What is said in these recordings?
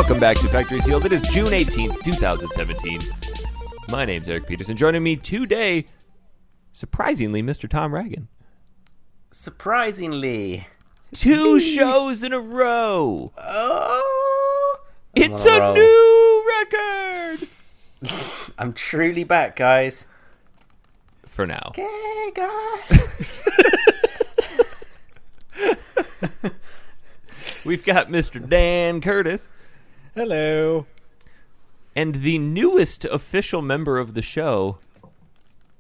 Welcome back to Factory Sealed. It is June 18th, 2017. My name's Eric Peterson. Joining me today, surprisingly, Mr. Tom Ragan. Surprisingly. 2 shows in a row. Oh. It's a new record. I'm truly back, guys. For now. Okay, guys. We've got Mr. Dan Curtis. Hello. And the newest official member of the show,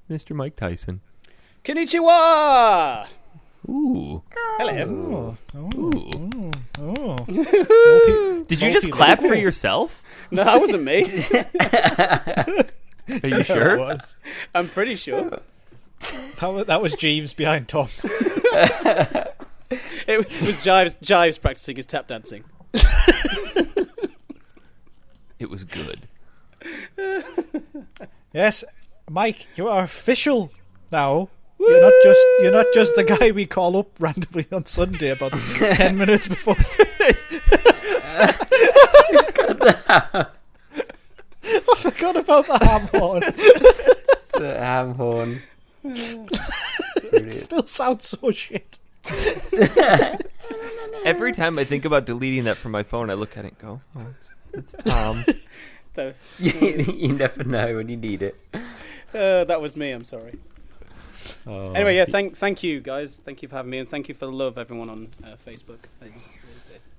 Mr. Mike Tyson. Konnichiwa! Ooh. Hello. Did you just clap for yourself? No, that wasn't me. Are you sure? It was. I'm pretty sure. That was Jeeves behind Tom. It was Jives practicing his tap dancing. It was good. Yes, Mike, you are official now. You're not just the guy we call up randomly on Sunday about 10 minutes before. I forgot about the ham horn. The ham horn. It still sounds so shit. Every time I think about deleting that from my phone, I look at it and go, oh, it's Tom. You never know when you need it. That was me, I'm sorry. Anyway, yeah, thank you, guys. Thank you for having me, and thank you for the love, everyone on Facebook.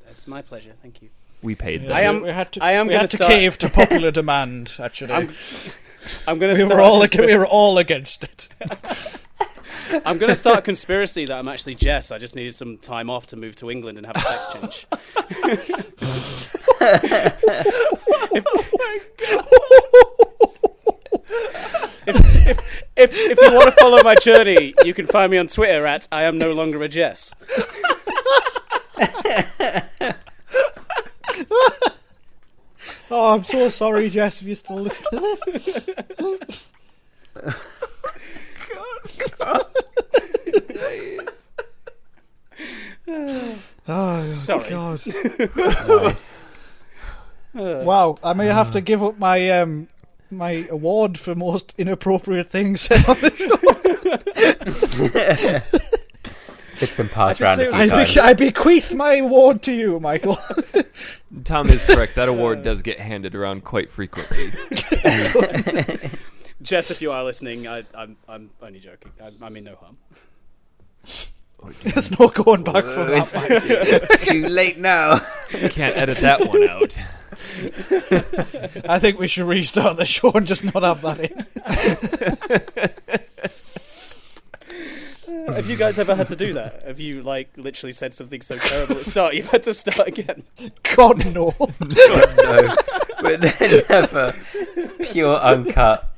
It's my pleasure, thank you. We paid Yeah, them. we had to cave to popular demand, actually. I'm going to start... We were all against it. I'm going to start a conspiracy that I'm actually Jess. I just needed some time off to move to England and have a sex change. If you want to follow my journey, you can find me on Twitter at I am no longer a Jess. Oh, I'm so sorry, Jess, if you still listen to this. Oh, sorry. God. Nice. Wow, I may have to give up my my award for most inappropriate things said on the show. It's been passed around a few times. I bequeath my award to you, Michael. Tom is correct. That award does get handed around quite frequently. Jess, if you are listening, I'm only joking. I mean no harm. There's no going back from that. It's too late now. You can't edit that one out. I think we should restart the show and just not have that in. Have you guys ever had to do that? Have you, literally said something so terrible at the start, you've had to start again? God, no. God, no. But they're never. It's pure uncut.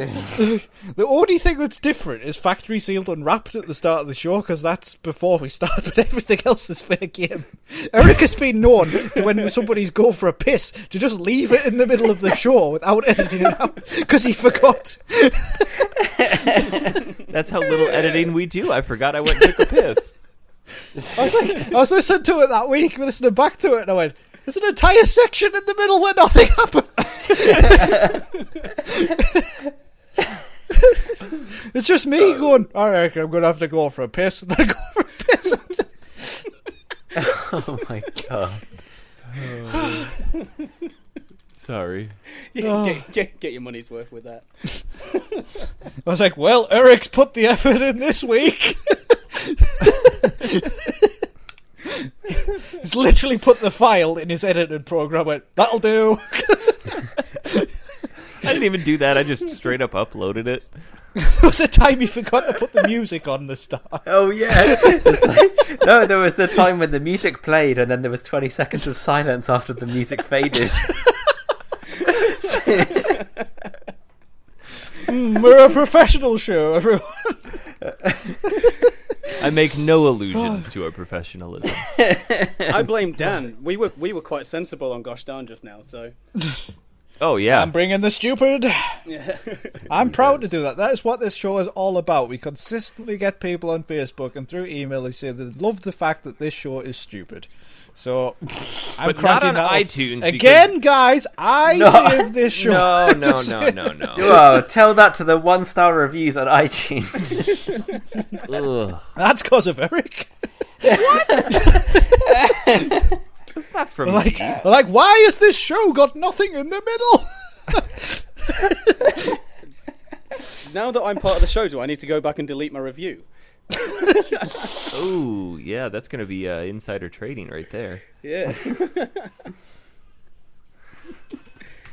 The only thing that's different is Factory Sealed Unwrapped at the start of the show, because that's before we start, but everything else is fair game. Eric has been known to, when somebody's going for a piss, to just leave it in the middle of the show without editing it out, because he forgot. That's how little editing we do. I forgot I went and took a piss. I was listening to it that week, listening back to it, and I went, there's an entire section in the middle where nothing happened. It's just me going, alright, I'm going to have to go for a piss, and then I go for a piss. Oh my god. Sorry. Get your money's worth with that. I was like, well, Eric's put the effort in this week. He's literally put the file in his edited program, went, that'll do. I didn't even do that. I just straight up uploaded it. There was a time he forgot to put the music on the start. Oh yeah. No, there was the time when the music played and then there was 20 seconds of silence after the music faded. We're a professional show, everyone. I make no allusions to our professionalism. I blame Dan. We were quite sensible on Gosh Darn just now, so... Oh, yeah. I'm bringing the stupid. Yeah. I'm proud to do that. That is what this show is all about. We consistently get people on Facebook and through email who say they love the fact that this show is stupid. So I'm But not cranking on that up. iTunes. Again, guys, I saved this show. No. Whoa, tell that to the 1-star reviews on iTunes. Ugh. That's because of Eric. That's not from Like, me. like, why has this show got nothing in the middle? Now that I'm part of the show, do I need to go back and delete my review? Oh, yeah, that's going to be insider trading right there. Yeah.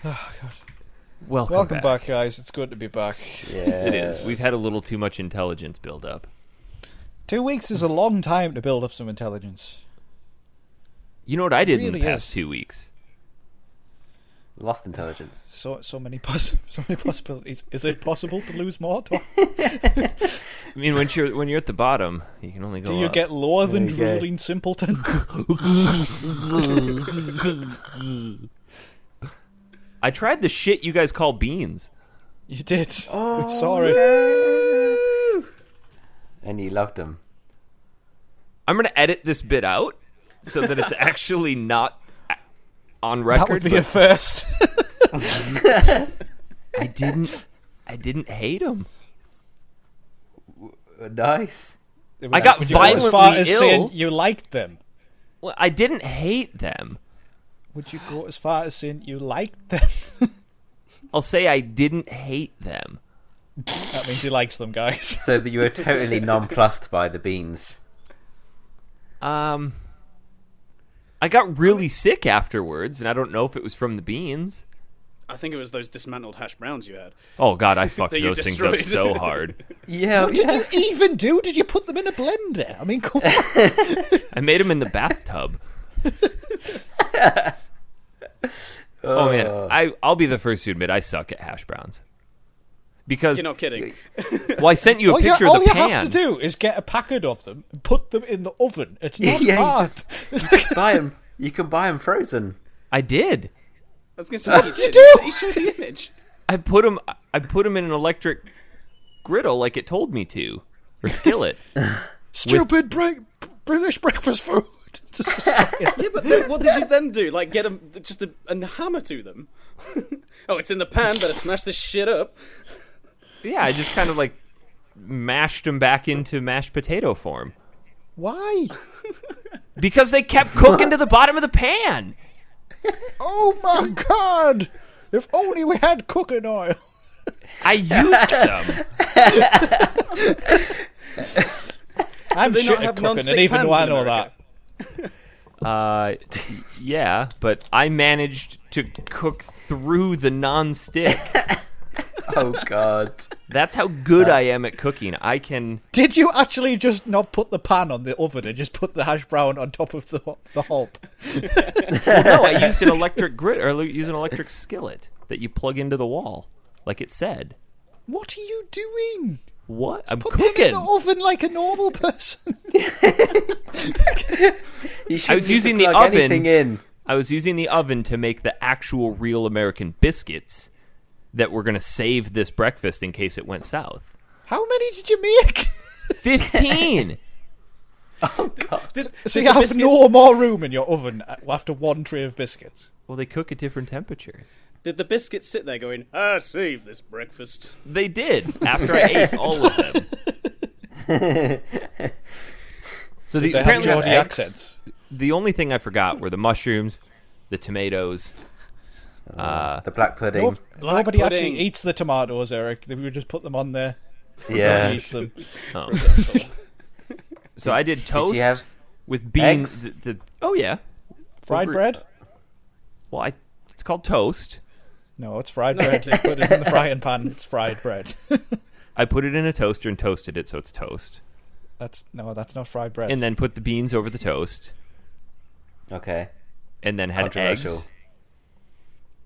Oh, God. Welcome back, guys. It's good to be back. Yeah, It is. We've had a little too much intelligence build up. 2 weeks is a long time to build up some intelligence. You know what I did in really the past is. 2 weeks? Lost intelligence. So many possibilities. Is it possible to lose more? I mean, when you're at the bottom, you can only go Do you up. get lower than There you go. drooling simpleton? I tried the shit you guys call beans. You did. Oh, Sorry. And you loved them. I'm going to edit this bit out so that it's actually not on record. That would be but a first. I didn't hate them. Nice. I got Would you go as far violently as ill. saying you liked them? Well, I didn't hate them. Would you go as far as saying you liked them? I'll say I didn't hate them. That means he likes them, guys. So that you were totally nonplussed by the beans. I got really sick afterwards, and I don't know if it was from the beans. I think it was those dismantled hash browns you had. Oh god, I fucked That you those things up destroyed. so hard. Yeah, What did you even do? Did you put them in a blender? I mean, come on. I made them in the bathtub. Oh man, I'll be the first to admit I suck at hash browns. Because You're not kidding. well, I sent you a picture all of the you pan. have to do is get a packet of them and put them in the oven. It's not Yeah, hard. you can buy them. You can buy them frozen. I did. I was going to say, what did you do? You showed the image. I put them in an electric griddle like it told me to, or skillet. Stupid British breakfast food. Yeah, but then, what did you then do? Like, get a hammer to them? Oh, it's in the pan, better smash this shit up. Yeah, I just kind of like mashed them back into mashed potato form Why? because they kept cooking to the bottom of the pan. Oh my god! If only we had cooking oil. I used some. I'm they not shit at have cooking, non-stick and even pans though I in know America? that. Yeah, but I managed to cook through the non-stick. Oh god. That's how good I am at cooking. I can. Did you actually just not put the pan on the oven and just put the hash brown on top of the hob? Well, no, I used an electric grid or use an electric skillet that you plug into the wall, like it said. What are you doing? What? I'm Put them in cooking. the oven like a normal person. You I was shouldn't need using to the plug oven. anything in. I was using the oven to make the actual real American biscuits that were going to save this breakfast in case it went south. How many did you make? 15. Oh god. So you have no more room in your oven after one tray of biscuits. Well, they cook at different temperatures. Did the biscuits sit there going, save this breakfast? They did after I ate all of them. So They have apparently Geordie eggs. accents. the only thing I forgot were the mushrooms, the tomatoes. The black pudding. Nobody pudding. actually eats the tomatoes, Eric. They would just put them on there. Yeah. Nobody eats them. Oh. So I did toast Did you have with beans. eggs? Oh yeah, Fried bread? Well, it's called toast. No, it's fried bread. They put it in the frying pan. It's fried bread. I put it in a toaster and toasted it so it's toast, That's not fried bread. and then put the beans over the toast, Okay. and then had Controversial. eggs.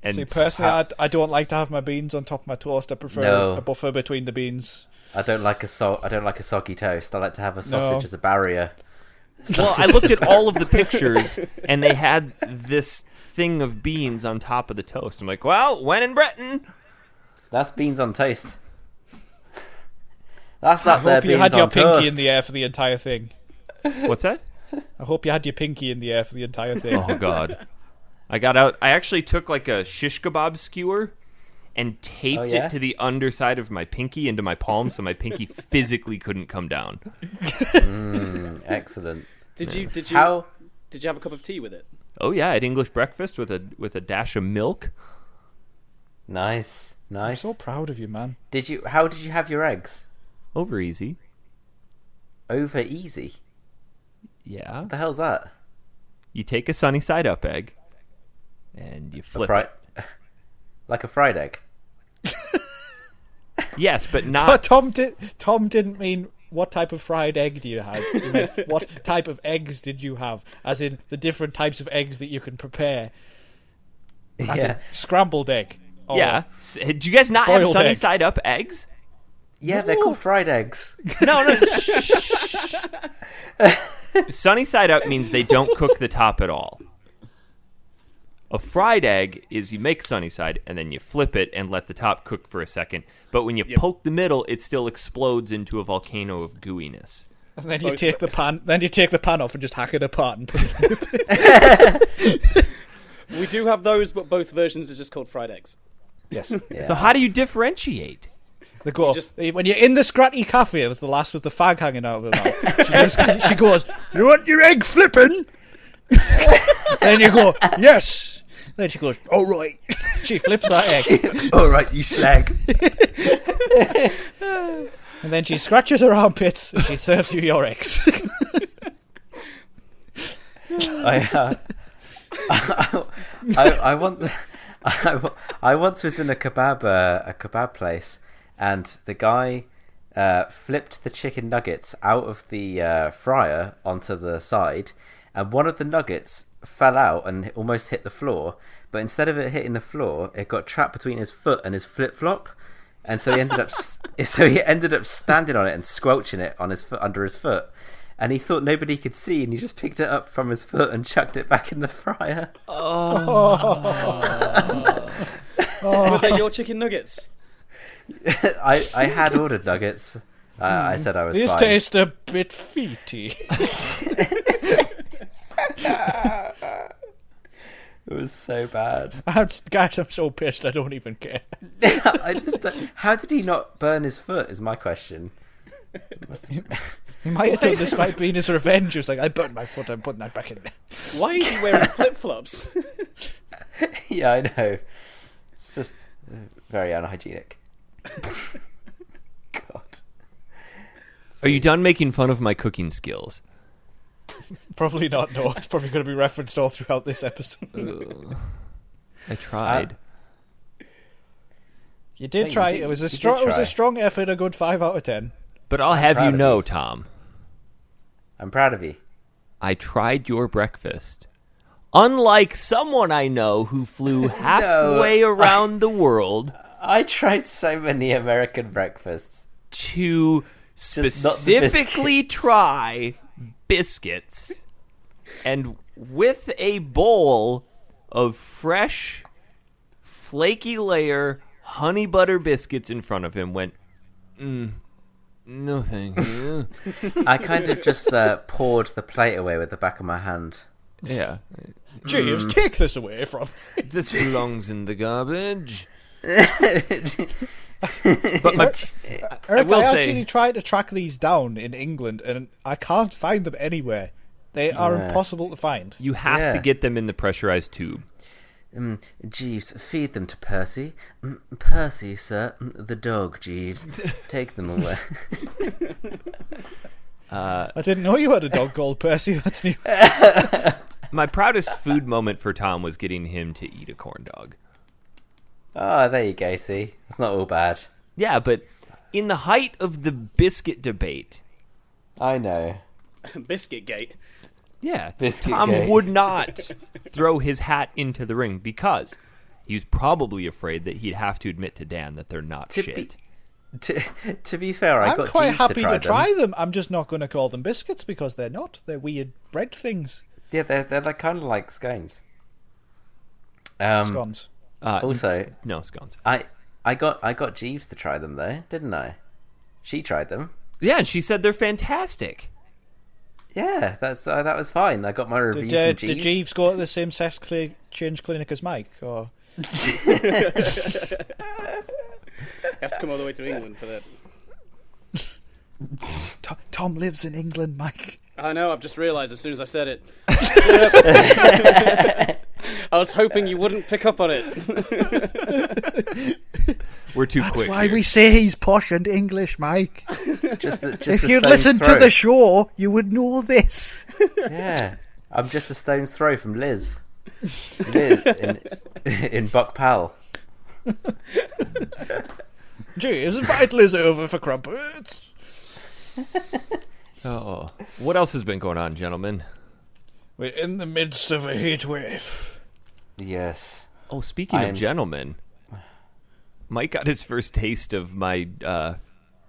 And See, personally, I don't like to have my beans on top of my toast. I prefer No. a buffer between the beans. I don't like a soggy toast. I like to have a sausage No. as a barrier. well, I looked at all of the pictures, and they had this thing of beans on top of the toast. I'm like, well, when in Britain. That's beans on toast. That's I not their hope you beans had your on pinky toast. in the air for the entire thing. What's that? I hope you had your pinky in the air for the entire thing. Oh God. I got out. I actually took like a shish kebab skewer and taped it to the underside of my pinky into my palm, so my pinky physically couldn't come down. Excellent. Did you have a cup of tea with it? Oh yeah, I had English breakfast with a dash of milk. Nice. I'm so proud of you, man. How did you have your eggs? Over easy. Over easy? Yeah. What the hell's that? You take a sunny side up egg and you flip it. Like a fried egg? Yes, but not... Tom didn't mean what type of fried egg do you have. He meant what type of eggs did you have, as in the different types of eggs that you can prepare. As in scrambled egg. Yeah. Do you guys not have sunny egg. side up eggs? Yeah, they're called fried eggs. No. Sunny side up means they don't cook the top at all. A fried egg is you make sunny side and then you flip it and let the top cook for a second. But when you poke the middle, it still explodes into a volcano of gooiness. And then you take the pan. Then you take the pan off and just hack it apart and put it in. We do have those, but both versions are just called fried eggs. Yes. Yeah. So how do you differentiate? They go, when you're in the Scratty cafe with the lass with the fag hanging out of her mouth, she goes, "You want your egg flipping?" And you go, "Yes." Then she goes, "All right." She flips that egg. All right, you slag. And then she scratches her armpits and she serves you your eggs. I once was in a kebab place, and the guy flipped the chicken nuggets out of the fryer onto the side, and one of the nuggets fell out and almost hit the floor. But instead of it hitting the floor, it got trapped between his foot and his flip flop, and so he ended up standing on it and squelching it on his foot under his foot. And he thought nobody could see, and he just picked it up from his foot and chucked it back in the fryer. Were they your chicken nuggets? I had ordered nuggets. I said I was These fine. taste a bit feety. It was so bad. Guys, I'm so pissed I don't even care. How did he not burn his foot is my question. He might have done this might be his revenge. He was like, I burned my foot, I'm putting that back in there. Why is he wearing flip-flops? Yeah, I know. It's just very unhygienic. God. Are you done making fun of my cooking skills? Probably not, no. It's probably going to be referenced all throughout this episode. I tried. You did try. It was a strong effort, a good 5 out of 10. But I'll have you know, Tom. I'm proud of you. I tried your breakfast. Unlike someone I know who flew halfway around the world. I tried so many American breakfasts. To specifically try biscuits. And with a bowl of fresh, flaky layer honey butter biscuits in front of him, went, no thank you. I kind of just poured the plate away with the back of my hand. Yeah. Jeeves, take this away from... This belongs in the garbage. But Eric, I actually tried to track these down in England, and I can't find them anywhere. They are impossible to find. You have to get them in the pressurized tube. Jeeves, feed them to Percy. Percy, sir, the dog, Jeeves. Take them away. I didn't know you had a dog called Percy. That's new. My proudest food moment for Tom was getting him to eat a corn dog. Oh, there you go, see? It's not all bad. Yeah, but in the height of the biscuit debate... I know. Biscuit Gate. Yeah, Biscuit Tom Gate. would not throw his hat into the ring because he was probably afraid that he'd have to admit to Dan that they're not shit. To be fair, I'm got quite Jeeves happy to try them. I'm just not going to call them biscuits because they're not. They're weird bread things. Yeah, they're like, kind of like scones. Scones. Also, no scones. I got Jeeves to try them though, didn't I? She tried them. Yeah, and she said they're fantastic. Yeah, that was fine. I got my review from Jeeves. Did Jeeves go to the same sex change clinic as Mike? Or You have to come all the way to England for that. Tom lives in England, Mike. I know, I've just realised as soon as I said it. I was hoping you wouldn't pick up on it. We're too That's quick. why here. we say he's posh and English, Mike. If you'd stone's listened to throw. the show, you would know this. Yeah, I'm just a stone's throw from Liz. Liz in Buck Pal. Jeeves, invite Liz over for crumpets. Oh, what else has been going on, gentlemen? We're in the midst of a heat wave. Yes. Oh, speaking of gentlemen, Mike got his first taste of my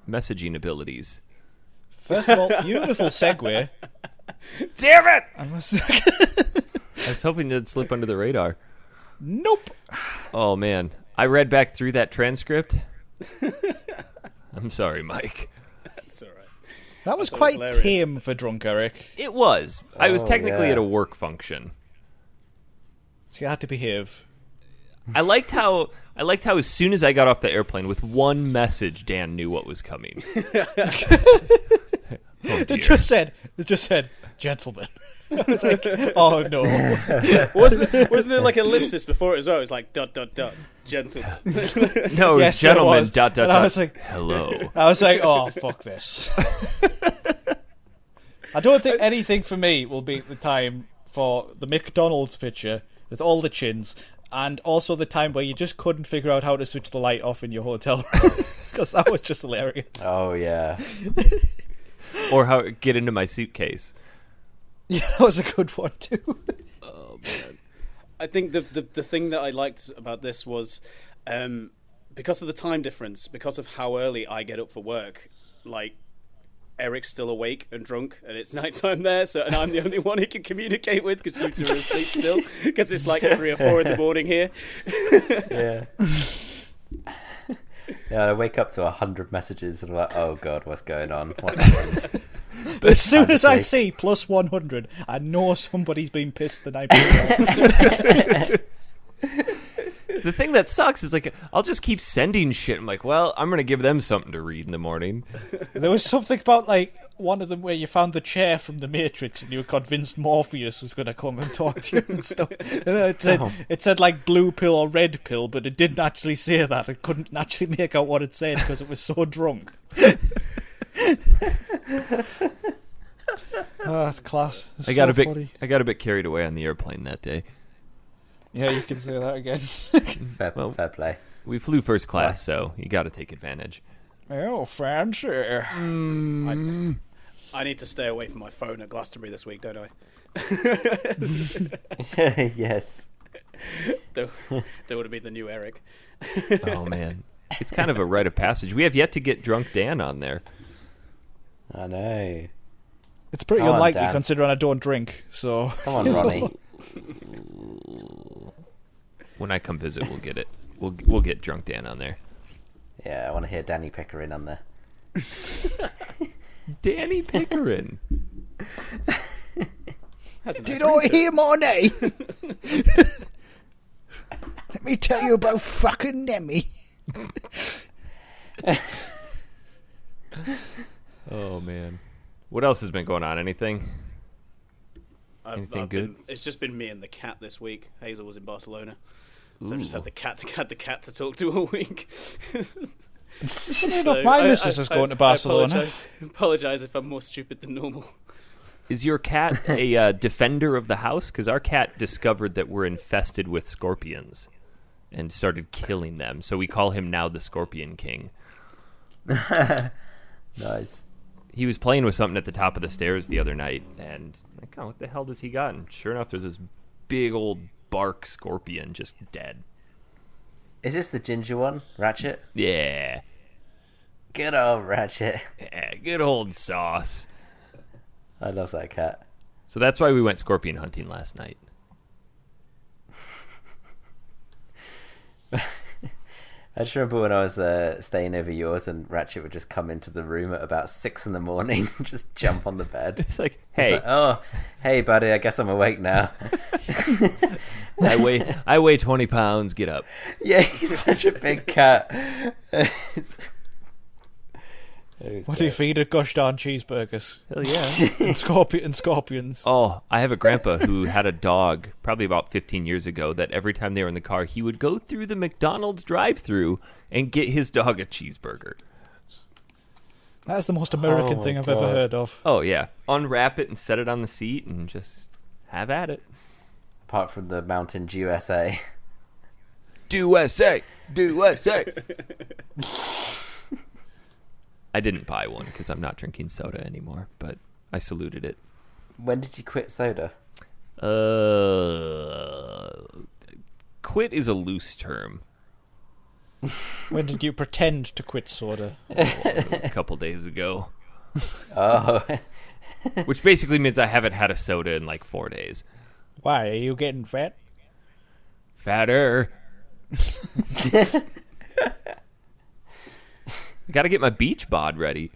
messaging abilities. First of all, beautiful segue. Damn it! I I was hoping that'd slip under the radar. Nope. Oh, man. I read back through that transcript. I'm sorry, Mike. That's all right. That was thought it quite was hilarious. tame for drunk Eric. It was. I was Oh, technically yeah. at a work function. So you had to behave. I liked how as soon as I got off the airplane with one message, Dan knew what was coming. Oh, dear. It just said, gentlemen. It's like, oh no. Wasn't it like ellipsis before it as well? It was like ... gentle. No, it was Yes, it gentlemen, was. dot, And dot. I was like, Hello. I was like, oh, fuck this. I don't think anything for me will beat the time for the McDonald's picture with all the chins, and also the time where you just couldn't figure out how to switch the light off in your hotel room. Because that was just hilarious. Oh yeah. Or how get into my suitcase. Yeah, that was a good one too. Oh, man. I think the thing that I liked about this was because of the time difference, because of how early I get up for work, like Eric's still awake and drunk and it's nighttime there, and I'm the only one he can communicate with because you two are asleep still because it's like 3 or 4 in the morning here. Yeah. Yeah, I wake up to 100 messages and I'm like, oh god, what's going on? What's happened? As soon as I Honestly. see plus 100, I know somebody's been pissed the night before. The thing that sucks is, like, I'll just keep sending shit. I'm like, well, I'm going to give them something to read in the morning. There was something about, like, one of them where you found the chair from The Matrix and you were convinced Morpheus was going to come and talk to you and stuff. And then it said, like, blue pill or red pill, but it didn't actually say that. It couldn't actually make out what it said because it was so drunk. Oh, that's class. It's I got so a bit funny. I got a bit carried away on the airplane that day. Yeah, you can say that again. Fair play. We flew first class, so you got to take advantage. Oh, fancy. I need to stay away from my phone at Glastonbury this week, don't I? Yes. That would have been the new Eric. Oh, man. It's kind of a rite of passage. We have yet to get drunk Dan on there. I know. It's pretty Come on, unlikely Dan. considering I don't drink, so... Come on, Ronnie. When I come visit, we'll get it. We'll get drunk Dan on there. Yeah, I want to hear Danny Pickering on there. Danny Pickering. That's a Do you nice know ring to it. him or nay? Let me tell you about fucking Nemi. Oh, man. What else has been going on? Anything? Anything good? It's just been me and the cat this week. Hazel was in Barcelona, so I just had the cat to talk to all week. Enough, my missus is going to Barcelona. I apologise if I'm more stupid than normal. Is your cat a defender of the house? Because our cat discovered that we're infested with scorpions and started killing them. So we call him now the Scorpion King. Nice. He was playing with something at the top of the stairs the other night, and like, oh, what the hell does he got? And sure enough, there's this big old bark scorpion just dead. Is this the ginger one, Ratchet? Yeah. Good old Ratchet. Yeah, good old sauce. I love that cat. So that's why we went scorpion hunting last night. I just remember when I was staying over yours, and Ratchet would just come into the room at about 6 in the morning, and just jump on the bed. It's like, hey, It's like, oh, hey, buddy, I guess I'm awake now. I weigh 20 pounds. Get up. Yeah, he's such a big cat. What do you feed a gosh darn cheeseburgers? Hell yeah. and scorpions. Oh, I have a grandpa who had a dog probably about 15 years ago that every time they were in the car, he would go through the McDonald's drive-thru and get his dog a cheeseburger. That's the most American thing I've ever heard of. Oh, yeah. Unwrap it and set it on the seat and just have at it. Apart from the Mountain Dew USA. USA! USA! I didn't buy one because I'm not drinking soda anymore, but I saluted it. When did you quit soda? Quit is a loose term. When did you pretend to quit soda? A couple days ago. Oh. Which basically means I haven't had a soda in like 4 days. Why, are you getting fat? Fatter. I gotta get my beach bod ready.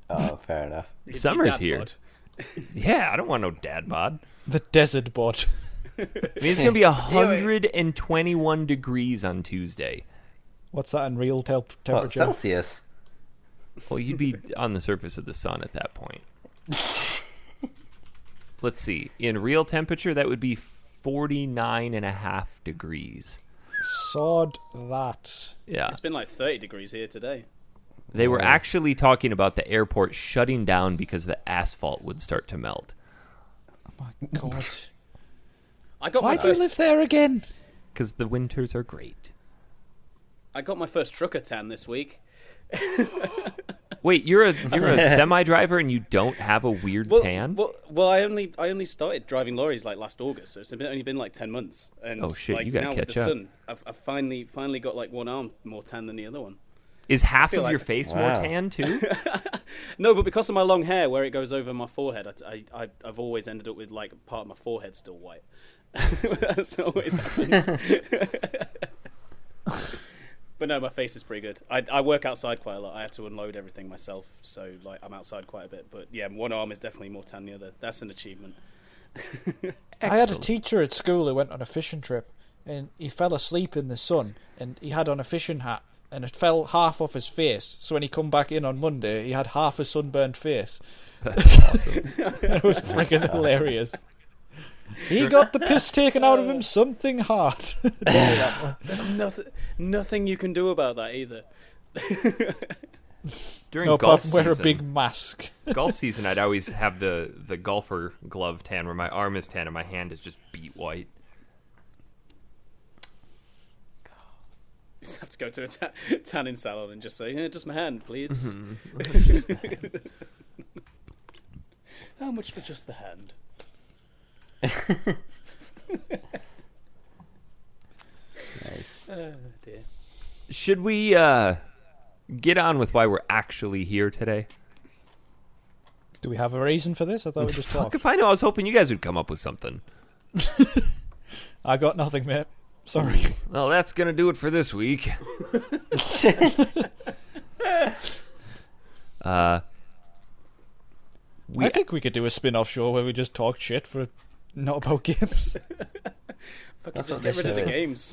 Oh, fair enough. Summer's Dad here. bod. Yeah, I don't want no dad bod. The desert bod. I mean, it's gonna be 121 degrees on Tuesday. What's that in real temperature? What, Celsius? Well, you'd be on the surface of the sun at that point. Let's see. In real temperature, that would be 49.5 degrees. Sod that. Yeah. It's been like 30 degrees here today. They were actually talking about the airport shutting down because the asphalt would start to melt. Oh my god. Why do you live there again? Because the winters are great. I got my first trucker tan this week. Wait, you're a semi driver and you don't have a weird tan? Well, I only started driving lorries like last August, so it's only been like 10 months. And Oh, shit, like, you gotta now catch with the up. sun, I've finally got like one arm more tan than the other one. Is half feel of your like- face more Wow. tan too? No, but because of my long hair, where it goes over my forehead, I've always ended up with like part of my forehead still white. That's always happened. But no, my face is pretty good. I work outside quite a lot. I have to unload everything myself, so like I'm outside quite a bit. But yeah, one arm is definitely more tan than the other. That's an achievement. I had a teacher at school who went on a fishing trip, and he fell asleep in the sun, and he had on a fishing hat, and it fell half off his face. So when he come back in on Monday, he had half a sunburned face. That's awesome. It was freaking hilarious. He got the piss taken out of him something hard. There's nothing you can do about that either. During No, golf apart from wear a season, big mask. golf season, I'd always have the golfer glove tan where my arm is tan and my hand is just beat white. You just have to go to a tanning salon and just say, yeah, just my hand, please. How much for just the hand? Nice. Oh dear. Should we get on with why we're actually here today? Do we have a reason for this? I thought we just Fuck talked. if I know. I was hoping you guys would come up with something. I got nothing, mate. Sorry. Well, that's gonna do it for this week. I think we could do a spin-off show where we just talk shit for not about games. Fucking That's just what get rid of this the show is.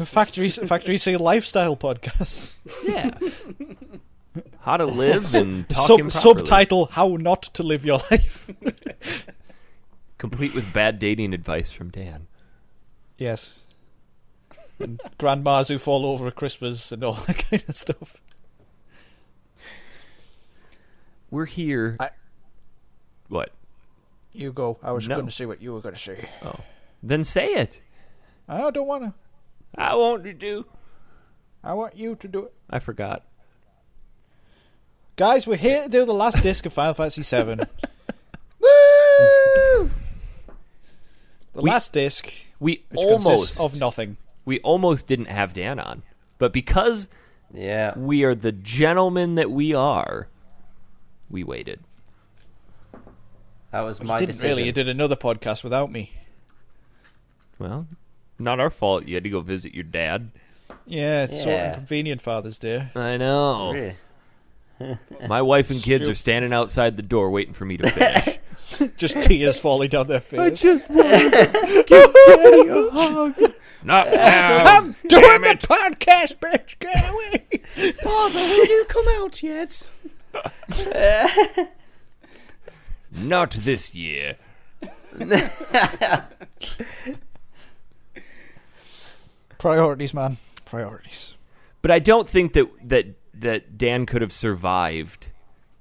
games. Factory Seal lifestyle podcast. Yeah. How to live and talk improperly. Subtitle: How not to live your life. Complete with bad dating advice from Dan. Yes. And grandmas who fall over at Christmas and all that kind of stuff. We're here. What? You go. I was No. going to say what you were going to say. Oh. Then say it. I don't want to. I want you to. I want you to do it. I forgot. Guys, we're here to do the last disc of Final Fantasy VII. Woo! The We- last disc, We which consists almost of nothing. we almost didn't have Dan on. But because Yeah. we are the gentlemen that we are, we waited. That was You my didn't decision. really. You did another podcast without me. Well, not our fault. You had to go visit your dad. Yeah, it's so Yeah. inconvenient Father's Day. I know. Really? My wife and kids are standing outside the door waiting for me to finish. Just tears falling down their face. just want to give Daddy a hug. Not now. I'm doing the podcast, bitch. Get away. Father, will you come out yet? Not this year. Priorities, man. Priorities. But I don't think that Dan could have survived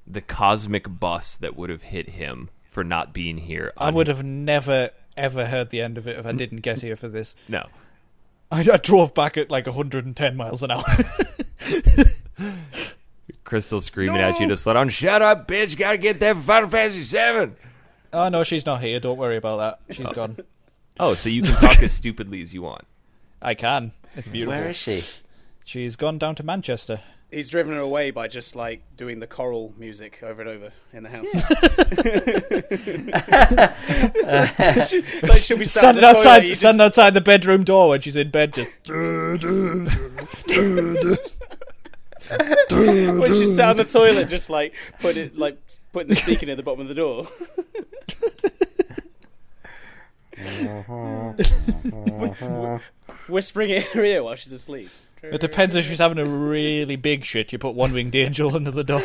the cosmic bus that would have hit him for not being here. I would have never, ever heard the end of it if I didn't get here for this. No. I drove back at like 110 miles an hour. Crystal screaming at you to slow down. Shut up, bitch. Gotta get there for Final Fantasy VII. Oh, no, she's not here. Don't worry about that. She's gone. Oh, so you can talk as stupidly as you want. I can. It's beautiful. Where is she? She's gone down to Manchester. He's driven her away by just like doing the choral music over and over in the house. She'll be Standing outside the bedroom door when she's in bed. Just when she's sat on the toilet, just like putting the speaker near the bottom of the door. Whispering in her ear while she's asleep. It depends if she's having a really big shit. You put One Winged Angel under the door.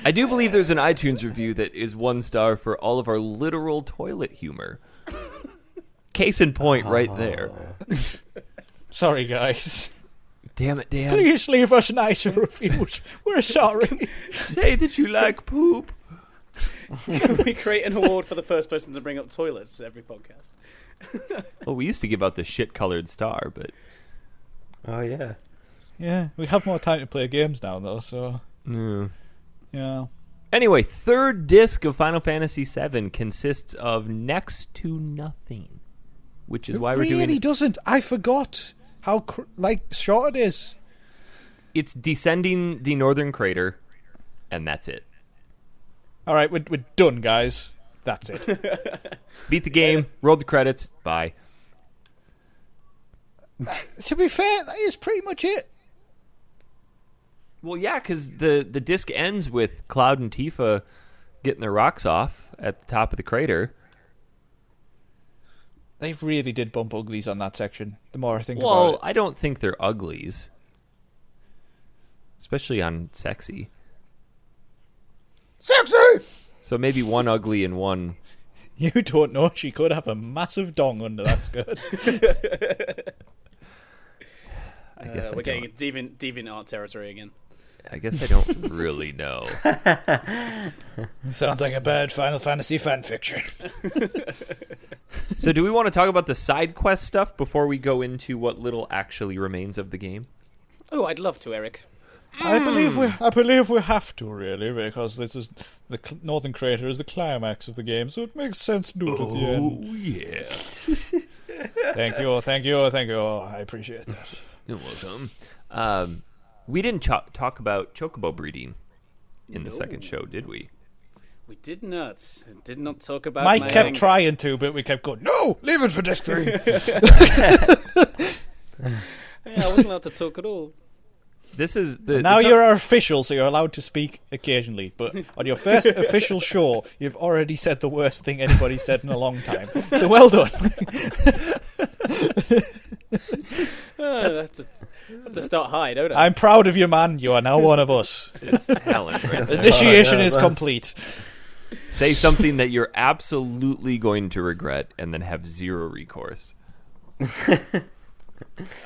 I do believe there's an iTunes review that is 1 star for all of our literal toilet humor. Case in point right there. Sorry, guys. Damn it, Dan. Please leave us nicer reviews. We're sorry. Say that you like poop. We create an award for the first person to bring up toilets every podcast. Well, we used to give out the shit-colored star, but... Oh, yeah. Yeah, we have more time to play games now, though, so... Yeah. Anyway, third disc of Final Fantasy VII consists of next to nothing, which is why we're doing... It really doesn't. I forgot how, short it is. It's descending the northern crater, and that's it. All right, we're done, guys. That's it. Beat the game, rolled the credits, bye. To be fair, that is pretty much it. Well, yeah, because the disc ends with Cloud and Tifa getting their rocks off at the top of the crater. They really did bump uglies on that section, the more I think about Well, it. I don't think they're uglies. Especially on sexy. Sexy! So maybe one ugly and one... You don't know, she could have a massive dong under that skirt. I guess We're getting deviant art territory again. I guess I don't really know. Sounds like a bad Final Fantasy fanfiction. So do we want to talk about the side quest stuff before we go into what little actually remains of the game? Oh, I'd love to, Eric. I believe we have to, really, because this is the Northern Crater is the climax of the game, so it makes sense to do it at the end. Oh, yeah. Thank you. I appreciate that. You're welcome. We didn't talk about chocobo breeding in the second show, did we? We did not talk about. Mike kept trying to, but we kept going, no, leave it for disc 3. Yeah, I wasn't allowed to talk at all. This is the Now you're our official, so you're allowed to speak occasionally. But on your first official show, you've already said the worst thing anybody's said in a long time. So well done. I have to start high, don't I? I'm proud of you, man. You are now one of us. It's talent right there. Initiation is complete. Say something that you're absolutely going to regret and then have zero recourse. I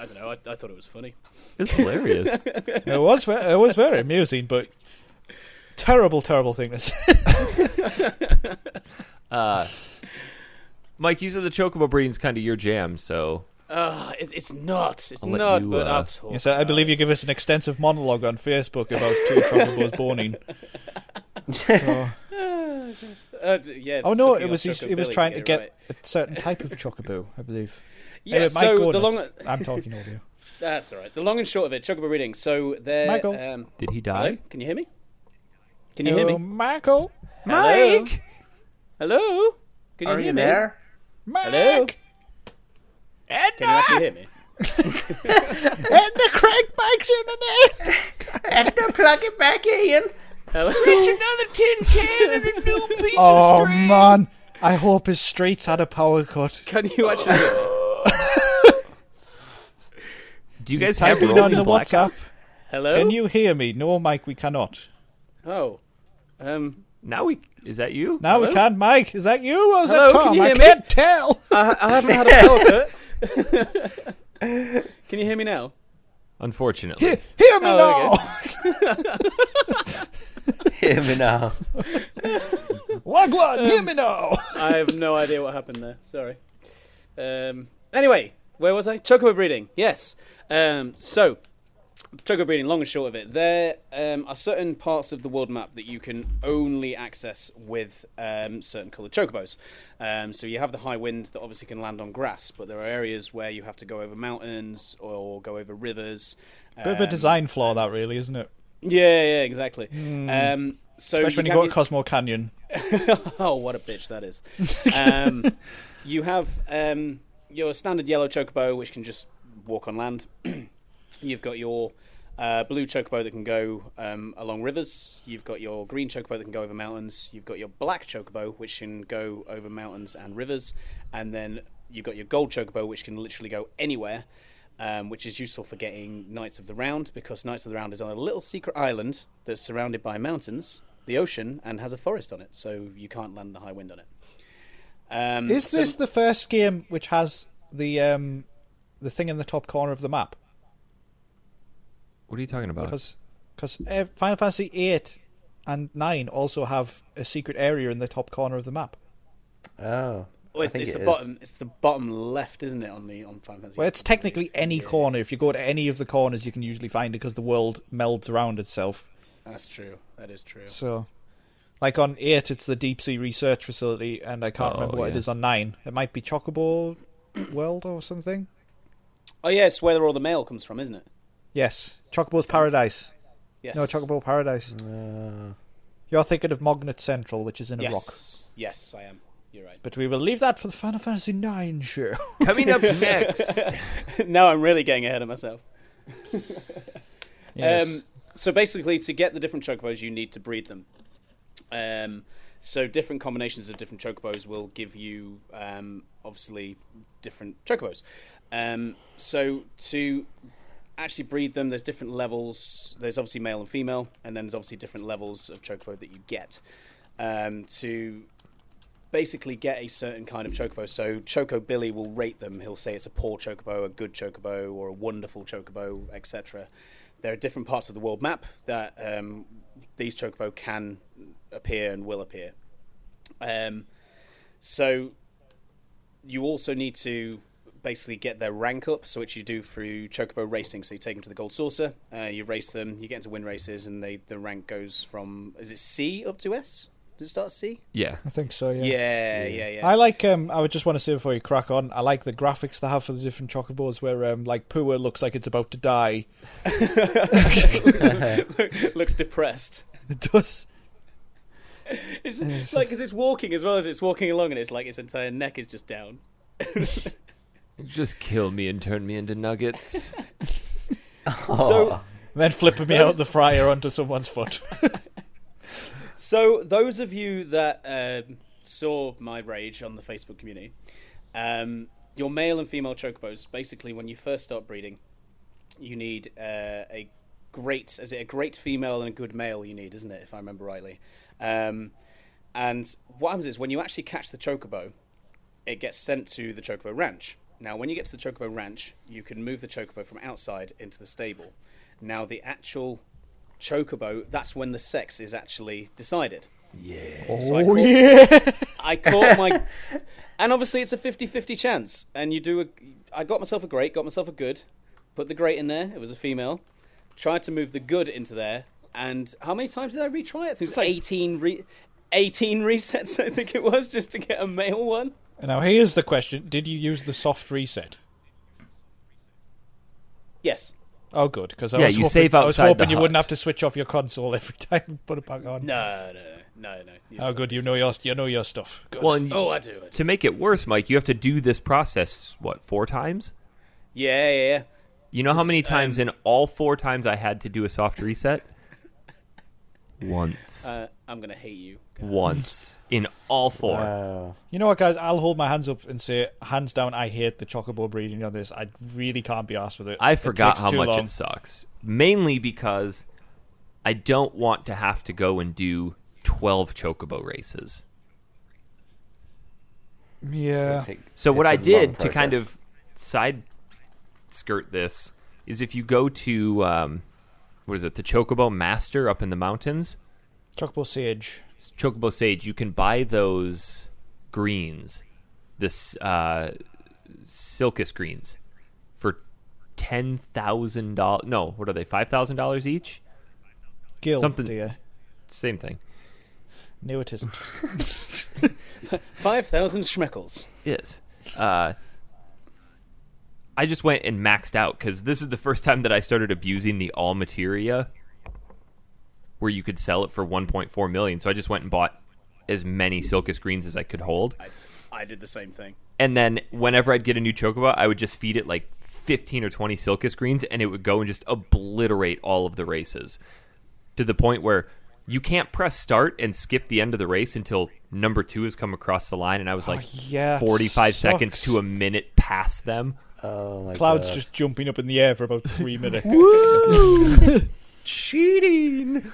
don't know. I thought it was funny. It's hilarious. It was very amusing, but terrible thing to say. Mike, you said the chocobo breeding's kind of your jam, so... It's not. It's I'll let not, you, but I'll talk. Yes, I believe you give us an extensive monologue on Facebook about 2 chocobos boning. Yeah. Oh no, sucking it was off he was Chocobilly trying to it get right. a certain type of chocobo, I believe. Yeah. Anyway, Mike, So go the on. long. I'm talking over you. That's all right. The long and short of it, chocobo breeding. So there. Michael. Did he die? Hello? Can you hear me? Can you hear me? Michael. Hello? Hello? Can you Are hear you me? there? Hello? Edna! Can you actually hear me? Edna Craig Mike's in the name. Edna, plug it back in. Hello? There's another tin can and a new piece Oh of string. man, I hope his streets had a power cut. Can you actually hear me? Do you guys He's have typing rolling on the blackouts? WhatsApp. Hello? Can you hear me? No, Mike, we cannot. Oh. Now is that you? Now we Hello? can. Mike, is that you or is Hello, that Tom? can you I hear me? can't tell. I haven't had a power cut. Can you hear me now? Unfortunately. Hear me Oh, now. Hear me now. Wagwan, hear me now. I have no idea what happened there. Sorry. Anyway, where was I? Chocobo breeding. Yes. So, chocobo breeding, long and short of it, there are certain parts of the world map that you can only access with certain coloured chocobos. So you have the high wind that obviously can land on grass, but there are areas where you have to go over mountains or go over rivers. Bit of a design flaw, that really, isn't it? Yeah, exactly. So Especially when you go to Cosmo Canyon. Oh, what a bitch that is. You have your standard yellow chocobo, which can just walk on land. You've got your blue chocobo that can go along rivers. You've got your green chocobo that can go over mountains. You've got your black chocobo, which can go over mountains and rivers. And then you've got your gold chocobo, which can literally go anywhere, which is useful for getting Knights of the Round, because Knights of the Round is on a little secret island that's surrounded by mountains, the ocean, and has a forest on it, so you can't land the high wind on it. Is this the first game which has the thing in the top corner of the map? What are you talking about? Because Final Fantasy VIII and 9 also have a secret area in the top corner of the map. Oh. Well, it's the bottom. It's the bottom left, isn't it? On Final Fantasy. Well, it's technically any corner. If you go to any of the corners, you can usually find it because the world melds around itself. That's true. That is true. So, like on 8, it's the deep sea research facility, and I can't remember what it is on 9. It might be Chocobo World or something. Oh yeah, it's where all the mail comes from, isn't it? Yes, Chocobo's Paradise. Yes. No, Chocobo Paradise. You're thinking of Mognet Central, which is in a rock. Yes, I am. You're right. But we will leave that for the Final Fantasy IX show. Coming up next. Now I'm really getting ahead of myself. Yes. So basically, to get the different chocobos, you need to breed them. So different combinations of different chocobos will give you, obviously, different chocobos. So to actually breed them, there's different levels. There's obviously male and female, and then there's obviously different levels of chocobo that you get. To basically get a certain kind of chocobo. So Choco Billy will rate them. He'll say it's a poor chocobo, a good chocobo, or a wonderful chocobo, etc. There are different parts of the world map that these chocobo can appear and will appear. So you also need to basically get their rank up, so which you do through chocobo racing. So you take them to the gold saucer, you race them, you get into win races, and the rank goes from, is it C up to S? Does it start at C? Yeah. I think so, yeah. Yeah. I like, I would just want to say before you crack on, I like the graphics they have for the different chocobos where, like, Pua looks like it's about to die. Looks depressed. It does. It's like, because it's walking as well as it's walking along, and it's like its entire neck is just down. Just kill me and turn me into nuggets. So Then flipping me out the fryer onto someone's foot. So those of you that saw my rage on the Facebook community, your male and female chocobos, basically when you first start breeding, you need a great female and a good male you need, isn't it, if I remember rightly? And what happens is when you actually catch the chocobo, it gets sent to the chocobo ranch. Now when you get to the chocobo ranch, you can move the chocobo from outside into the stable. Now the actual chocobo, that's when the sex is actually decided. Yeah. So I caught my... And obviously it's a 50-50 chance. And I got myself a great, got myself a good, put the great in there, it was a female, tried to move the good into there, and how many times did I retry it? I think it was 18 resets, I think it was, just to get a male one. Now here's the question, did you use the soft reset? Yes. Oh, good, because you save outside I was hoping the you hut. wouldn't have to switch off your console every time and put it back on. No. No. Oh, good. You know your stuff. Good. Well, and I do. to make it worse, Mike, you have to do this process, 4 times? Yeah. You know how many times in all 4 times I had to do a soft reset? Once. I'm going to hate you. Once. In all 4. Wow. You know what, guys? I'll hold my hands up and say, hands down, I hate the chocobo breeding on this. I really can't be arsed with it. I forgot how much long. it sucks. Mainly because I don't want to have to go and do 12 chocobo races. Yeah. So what It's I a did long to kind process. of side skirt this is if you go to the Chocobo Master up in the mountains, Chocobo Sage. Chocobo Sage, you can buy those greens, this Silcus greens, for $10,000. No, what are they? $5,000 each? Gil, Something. dear. Same thing. No, it isn't. 5,000 schmeckles. Yes. I just went and maxed out because this is the first time that I started abusing the all materia, where you could sell it for 1.4 million. So I just went and bought as many Silcus greens as I could hold. I did the same thing. And then whenever I'd get a new chocobo, I would just feed it like 15 or 20 Silcus greens, and it would go and just obliterate all of the races to the point where you can't press start and skip the end of the race until number 2 has come across the line, and I was like 45 seconds to a minute past them. Oh my Cloud's God. just jumping up in the air for about 3 minutes. Cheating!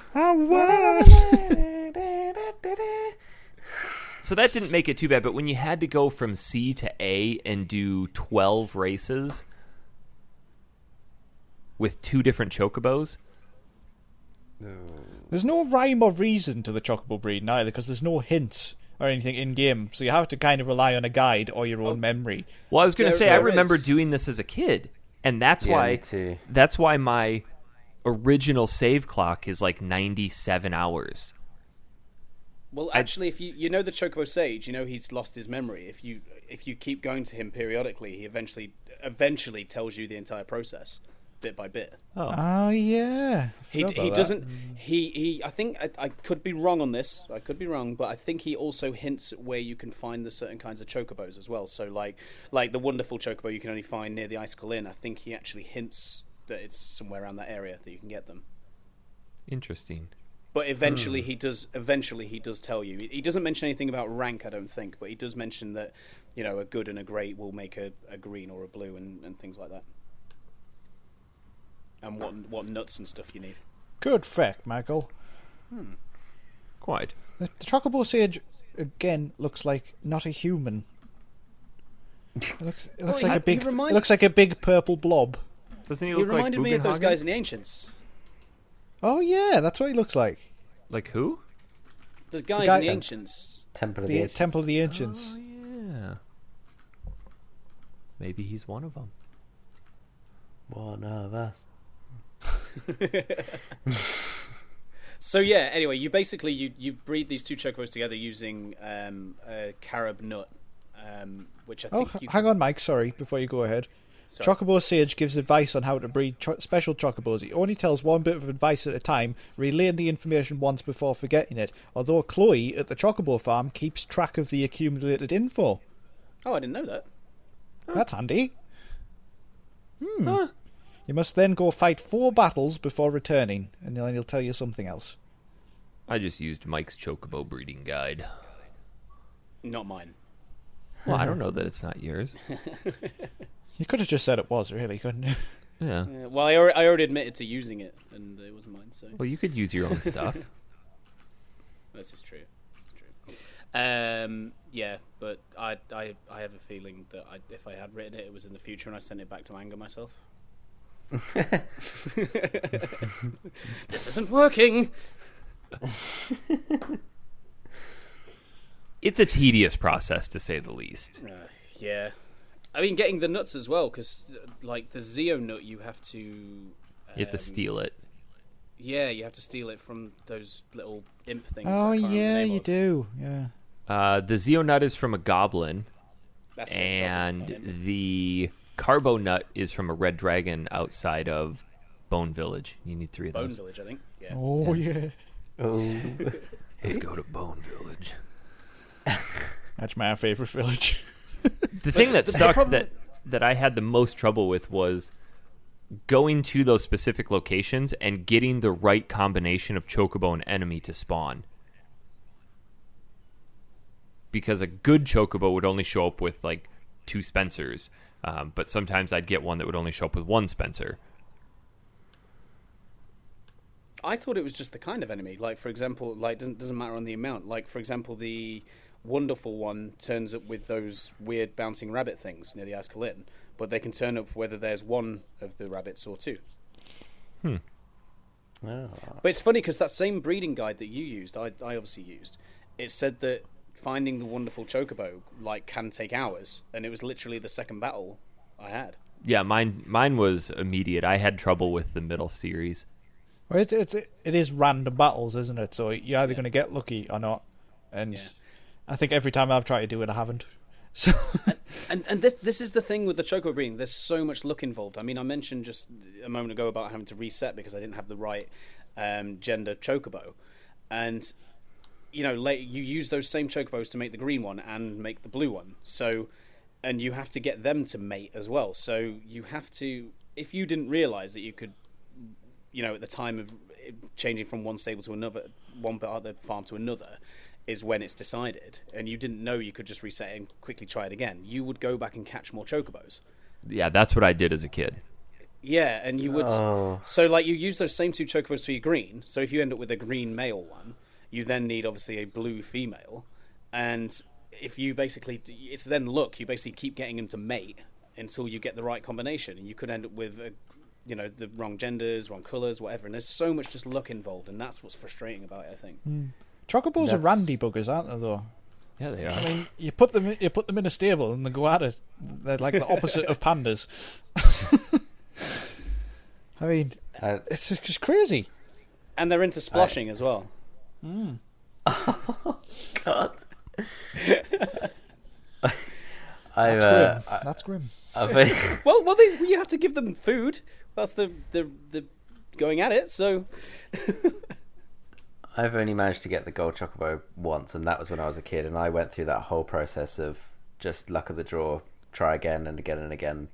So that didn't make it too bad, but when you had to go from C to A and do 12 races with 2 different chocobos, There's no rhyme or reason to the chocobo breeding either, because there's no hints or anything in game, so you have to kind of rely on a guide or your own memory. well, I was going to say, I There remember is. doing this as a kid, and that's Yeah, me why too. that's why my original save clock is like 97 hours. Well, actually, if you know the Chocobo Sage, you know he's lost his memory. If you keep going to him periodically, he eventually tells you the entire process, bit by bit. Oh, yeah. He doesn't. He. I think I could be wrong on this. I could be wrong, but I think he also hints at where you can find the certain kinds of chocobos as well. So like the wonderful chocobo you can only find near the Icicle Inn. I think he actually hints that it's somewhere around that area that you can get them. Interesting. But eventually he does. Eventually he does tell you. He doesn't mention anything about rank, I don't think, but he does mention that a good and a great will make a green or a blue and things like that. And what nuts and stuff you need. Good fact, Michael. Quite. The Chocobo Sage, again, looks like not a human. It looks like a big. It looks like a big purple blob. Doesn't he He look like reminded me of those Bugenhagen? guys in the Ancients. Oh yeah, that's what he looks like. Like who? The guys guy- in the Ancients. Temple of The the Ancients. Temple of the Ancients. Yeah. Maybe he's one of them. One of us. So yeah. Anyway, you basically you breed these 2 chocobos together using a carob nut, which I Oh, think. hang on, Mike. Sorry, before you go ahead. Sorry. Chocobo Sage gives advice on how to breed special chocobos. He only tells one bit of advice at a time, relaying the information once before forgetting it. Although Chloe at the Chocobo farm keeps track of the accumulated info. Oh, I didn't know that. That's handy. You must then go fight 4 battles before returning, and then he'll tell you something else. I just used Mike's chocobo breeding guide. Not mine. Well, I don't know that it's not yours. You could have just said it was, really, couldn't you? Yeah. Well, I already admitted to using it, and it wasn't mine. So Well, you could use your own stuff. this is true. This is true. Yeah, but I have a feeling that if I had written it, it was in the future, and I sent it back to anger myself. This isn't working. It's a tedious process, to say the least. Yeah, I mean, getting the nuts as well, because like the Zeo nut, you have to. You have to steal it. Yeah, you have to steal it from those little imp things. Oh, I can't remember the yeah, name you of. do. Yeah. The Zeo nut is from a goblin, That's it, and goblin. the Carbo nut is from a red dragon outside of Bone Village. You need 3 of Bone those. Village, I think. Yeah. Oh, yeah. Oh. Let's go to Bone Village. That's my favourite village. The thing that sucked that I had the most trouble with was going to those specific locations and getting the right combination of chocobo and enemy to spawn. Because a good chocobo would only show up with like 2 Spencers, but sometimes I'd get one that would only show up with 1 Spencer. I thought it was just the kind of enemy. Like, for example, like doesn't matter on the amount. Like, for example, the wonderful one turns up with those weird bouncing rabbit things near the Ascal Inn, but they can turn up whether there's 1 of the rabbits or 2. Oh. But it's funny because that same breeding guide that you used, I obviously used, it said that finding the wonderful chocobo like can take hours, and it was literally the second battle I had. Yeah, mine was immediate. I had trouble with the middle series. Well, it is random battles, isn't it? So you're either going to get lucky or not. And I think every time I've tried to do it, I haven't. So and this is the thing with the chocobo breeding. There's so much luck involved. I mean, I mentioned just a moment ago about having to reset because I didn't have the right gender chocobo, and you know, you use those same chocobos to make the green one and make the blue one. So, and you have to get them to mate as well. So you have to, if you didn't realize that you could, you know, at the time of changing from one stable to another, one part of the farm to another, is when it's decided, and you didn't know you could just reset it and quickly try it again, you would go back and catch more chocobos. Yeah, that's what I did as a kid. Yeah, and you would... Oh. So, like, you use those same 2 chocobos for your green, so if you end up with a green male one, you then need, obviously, a blue female, and if you basically... It's then luck. You basically keep getting them to mate until you get the right combination, and you could end up with, you know, the wrong genders, wrong colours, whatever, and there's so much just luck involved, and that's what's frustrating about it, I think. chocobos are randy buggers, aren't they? Though. Yeah, they are. I mean, you put them in a stable and they go at it. They're like the opposite of pandas. I mean, it's just crazy. And they're into splashing as well. Oh, God. That's grim. Well, you have to give them food. That's the going at it. So I've only managed to get the gold chocobo once, and that was when I was a kid, and I went through that whole process of just luck of the draw, try again and again and again.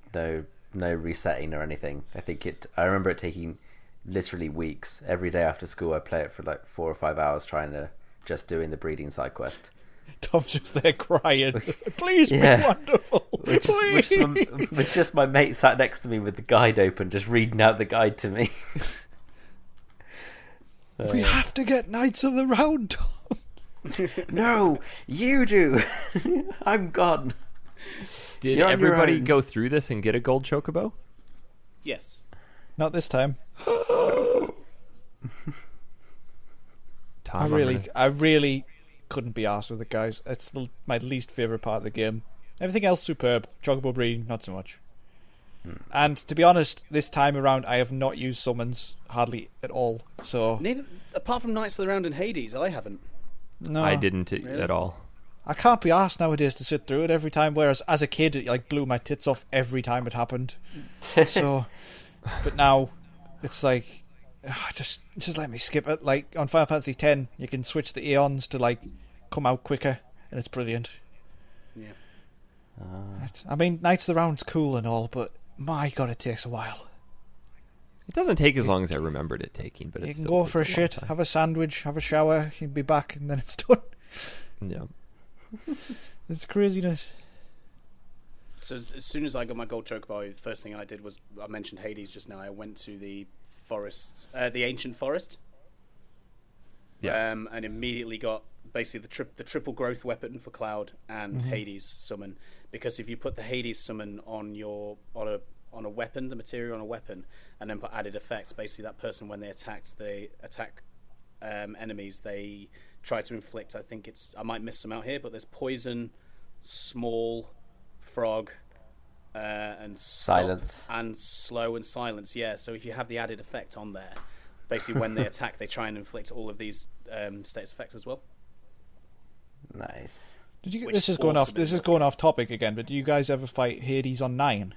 No resetting or anything. I remember it taking literally weeks. Every day after school I'd play it for like 4 or 5 hours just doing the breeding side quest. Tom's just there crying. Please be wonderful. With just my mate sat next to me with the guide open, just reading out the guide to me. We have to get Knights of the Round, Tom. No, you do. I'm gone. Did everybody go through this and get a gold chocobo? yes. Not this time. Tom, I really couldn't be arsed with it, guys. It's my least favourite part of the game. Everything else superb. Chocobo breeding, not so much. And to be honest, this time around I have not used summons hardly at all. So Apart from Knights of the Round and Hades, I haven't. no, I didn't at all. I can't be arsed nowadays to sit through it every time. Whereas as a kid, it like blew my tits off every time it happened. So, but now it's like, just let me skip it. Like on Final Fantasy X, you can switch the Aeons to like come out quicker, and it's brilliant. Yeah. I mean, Knights of the Round's cool and all, but my God, it takes a while. It doesn't take as long as I remembered it taking, but You it can still go for a takes long shit, time. have a sandwich, have a shower, you'll be back, and then it's done. Yeah. It's craziness. So as soon as I got my gold chocobo, the first thing I did was, I mentioned Hades just now. I went to the forest, the ancient forest. Yeah. And immediately got basically the triple growth weapon for Cloud and Hades summon. Because if you put the Hades summon on a weapon, the material on a weapon, and then put added effects, basically that person when they attack enemies, they try to inflict. I might miss some out here, but there's poison, small, frog, and Silence. and slow and silence. Yeah. So if you have the added effect on there, basically when they attack, they try and inflict all of these status effects as well. Nice. Did you? Which This is going off topic again. But do you guys ever fight Hades on 9?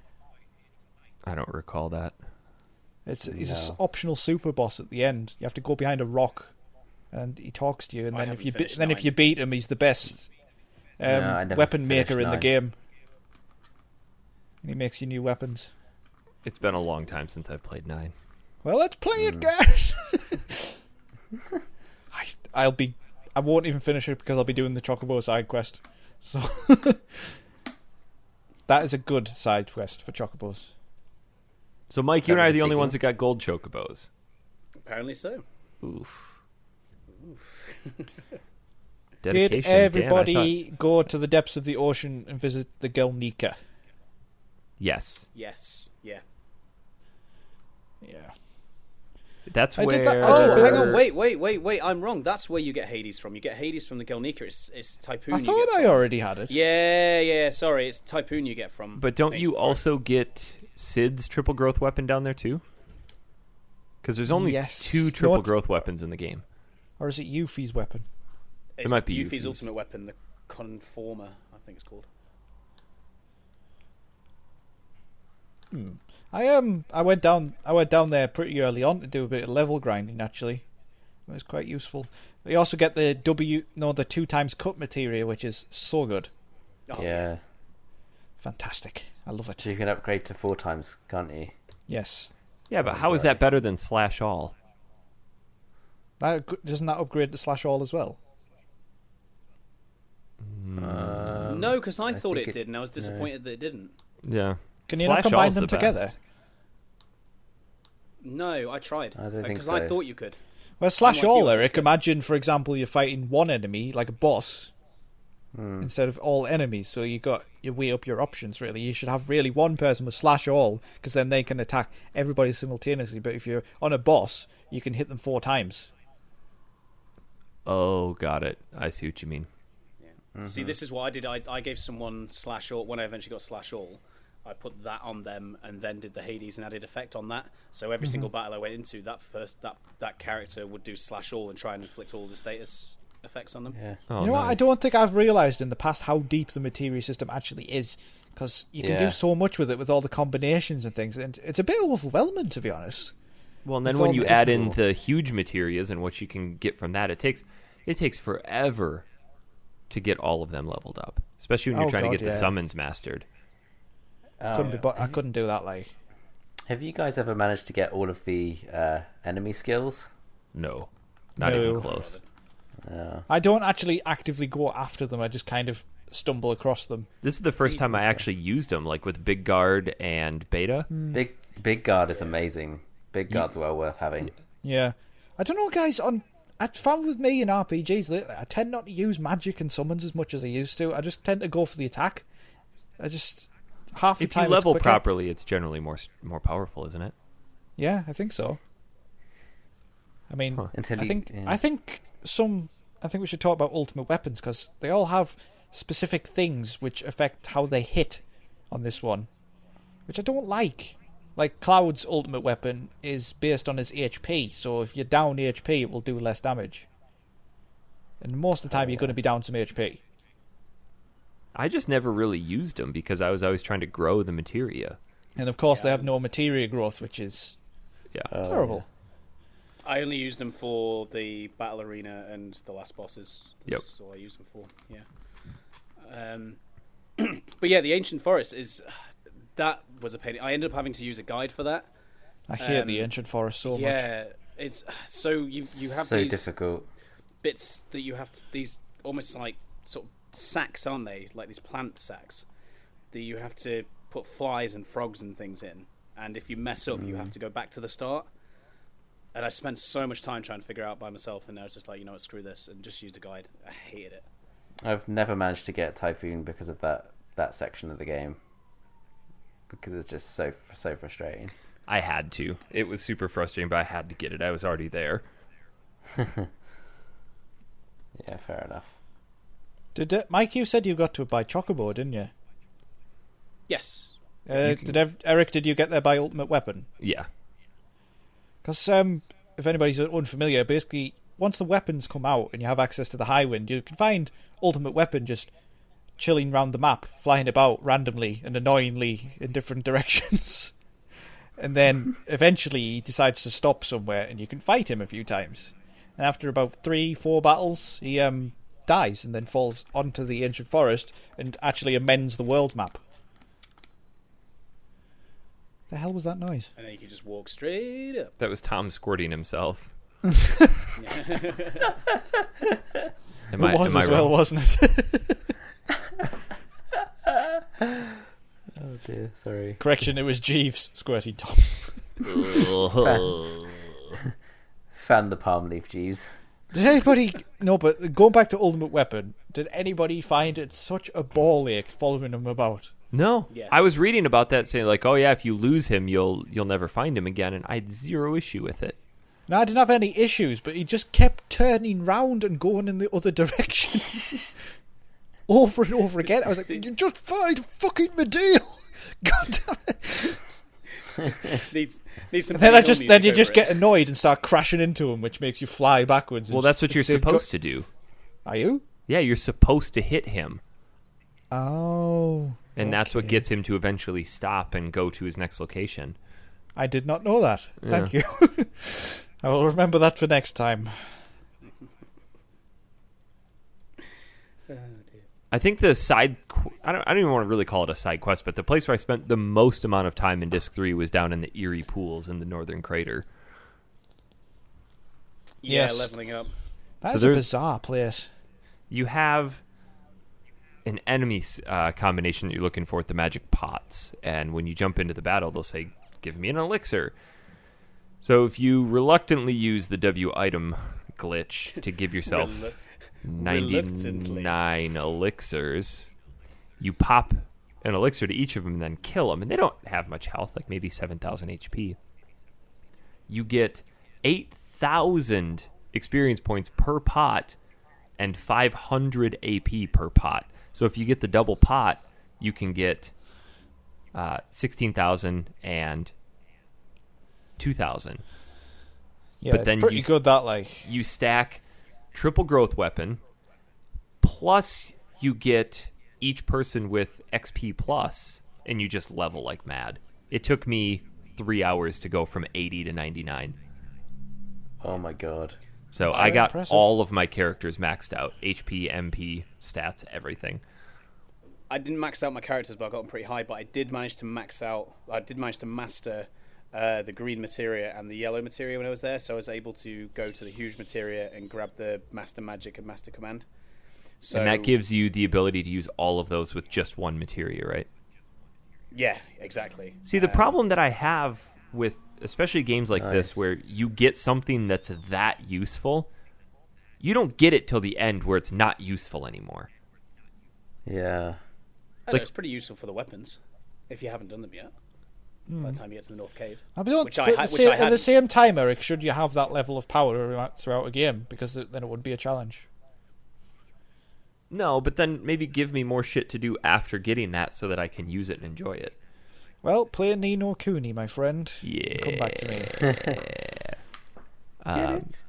I don't recall that. He's an optional super boss at the end. You have to go behind a rock and he talks to you, and I then haven't finished if you beat him, he's the best I never weapon maker finished in the 9. game. And he makes you new weapons. It's been a long time since I've played 9. Well, let's play it, guys. I won't even finish it because I'll be doing the Chocobo side quest. So that is a good side quest for Chocobos. So, Mike, you and I are the only ones that got gold chocobos. Apparently so. Oof. Did Dedication. everybody go to the depths of the ocean and visit the girl Nika? Yes. Yes. Yeah. Yeah. That's I where... did that- Oh, hang on. Wait. I'm wrong. That's where you get Hades from. You get Hades from the Gelnika. It's Typhoon. I you thought get I from. already had it. Yeah. Sorry, it's Typhoon you get from. But don't you Ancient also Forest. get Sid's triple growth weapon down there, too? Because there's only Yes. 2 triple Not- growth weapons in the game. Or is it Yuffie's weapon? It's might be Yuffie's Yuffie's. ultimate weapon, the Conformer, I think it's called. I went down there pretty early on to do a bit of level grinding. Actually, it was quite useful. You also get the 2 times cut materia, which is so good, Oh, Yeah. fantastic. I love it. So you can upgrade to 4 times, can't you? Yes, Yeah, but how is that better than Slash All? doesn't that upgrade to slash all as well? No, because I thought think it did, and I was disappointed that it didn't. Yeah. Can you Slash not combine All's them the together? best. No, I tried. I don't think Because so. I thought you could. Well, slash like you, all, I Eric. think. Imagine, for example, you're fighting one enemy, like a boss, instead of all enemies. So you weigh up your options. Really, you should have really one person with slash all, because then they can attack everybody simultaneously. But if you're on a boss, you can hit them 4 times. Oh, got it. I see what you mean. See, this is what I did. I gave someone slash all when I eventually got slash all. I put that on them and then did the Hades and added effect on that. So every single battle I went into, that character would do slash all and try and inflict all the status effects on them. Yeah. Oh, You know what? I nice. don't think I've realised in the past how deep the materia system actually is, because you can do Yeah. so much with it, with all the combinations and things, and it's a bit overwhelming, to be honest. Well, and then With when all you the add in different- the huge materias and what you can get from that, it takes forever to get all of them leveled up, especially when you're Oh, trying to God, get the yeah. summons mastered. I couldn't do that. Like, Have you guys ever managed to get all of the enemy skills? No, not No. even close. I don't actually actively go after them. I just kind of stumble across them. This is the first time I actually used them, like with Big Guard and Beta. Big guard is amazing. Big guard's well worth having. Yeah, I don't know, guys. I've found with me in RPGs lately, I tend not to use magic and summons as much as I used to. I just tend to go for the attack. Half the If time you it's level quicker. properly, it's generally more powerful, isn't it? Yeah, I think so. I mean, Until I you- think yeah. I think we should talk about ultimate weapons, because they all have specific things which affect how they hit on this one, which I don't like. Like Cloud's ultimate weapon is based on his HP, so if you're down HP, it will do less damage. And most of the time, you're going to be down some HP. I just never really used them because I was always trying to grow the materia. And of course, they have no materia growth, which is Yeah. terrible. I only used them for the battle arena and the last bosses. Yep. That's all I use them for. Yeah. But yeah, the ancient forest that was a pain. I ended up having to use a guide for that. I hate the ancient forest so much. Yeah, it's so you have So these difficult. bits that you have to, these almost like sort of sacks, aren't they? Like these plant sacks that you have to put flies and frogs and things in. And if you mess up, you have to go back to the start. And I spent so much time trying to figure it out by myself, and I was just like, you know what, screw this, and just used a guide. I hated it. I've never managed to get Typhoon because of that section of the game. Because it's just so frustrating. I had to. It was super frustrating, but I had to get it. I was already there. Yeah, fair enough. Mike, you said you got to it by Chocobo, didn't you? Yes. Eric, did you get there by ultimate weapon? Yeah. Because if anybody's unfamiliar, basically, once the weapons come out and you have access to the high wind, you can find ultimate weapon just chilling around the map, flying about randomly and annoyingly in different directions. And then eventually he decides to stop somewhere and you can fight him a few times. and after about 3-4 battles, he dies and then falls onto the ancient forest and actually amends the world map. The hell was that noise? And then you can just walk straight up. That was Tom squirting himself. It was as well, wasn't it? Oh dear, sorry. Correction, it was Jeeves squirting Tom. Fan the palm leaf, Jeeves. Did anybody... No, but going back to Ultimate Weapon, did anybody find it such a ball ache following him about? No. Yes. I was reading about that saying like, oh yeah, if you lose him, you'll never find him again, and I had zero issue with it. No, I didn't have any issues, but he just kept turning round and going in the other direction. Over and over again. I was like, you just find fucking Medea! God damn it! Needs some. And then you just get annoyed and start crashing into him, which makes you fly backwards. Well, that's what you're supposed to do. Are you? Yeah, you're supposed to hit him. Oh. And that's what okay. gets him to eventually stop and go to his next location. I did not know that. Thank you. I will remember that for next time. I think the side... I don't even want to really call it a side quest, but the place where I spent the most amount of time in Disc 3 was down in the Eerie Pools in the Northern Crater. Yeah, Yes. leveling up. That's a bizarre place. You have an enemy combination that you're looking for at the magic pots, and when you jump into the battle, they'll say, give me an elixir. So if you reluctantly use the W item glitch to give yourself 99 elixirs, you pop an elixir to each of them and then kill them, and they don't have much health, like maybe 7,000 HP. You get 8,000 experience points per pot and 500 AP per pot. So if you get the double pot, you can get 16,000 and 2,000. Yeah, but then it's pretty good that like you stack triple growth weapon, plus you get each person with XP plus, and you just level like mad. It took me 3 hours to go from 80 to 99. Oh my god. So That's I got impressive. all of my characters maxed out. HP, MP, stats, everything. I didn't max out my characters, but I got them pretty high. But I did manage to master the green materia and the yellow materia when I was there. So I was able to go to the huge materia and grab the master magic and master command. So, And that gives you the ability to use all of those with just one materia, right? Yeah, exactly. See, the problem that I have with especially games like this where you get something that's that useful, you don't get it till the end where it's not useful anymore. Yeah. It's pretty useful for the weapons if you haven't done them yet. By the time you get to the North Cave, at had. the same time, Eric, should you have that level of power throughout a game? Because then it would be a challenge. No, but then maybe give me more shit to do after getting that so that I can use it and enjoy it. Well, play Ni no Kuni, my friend. Yeah. Come back to me. Get it?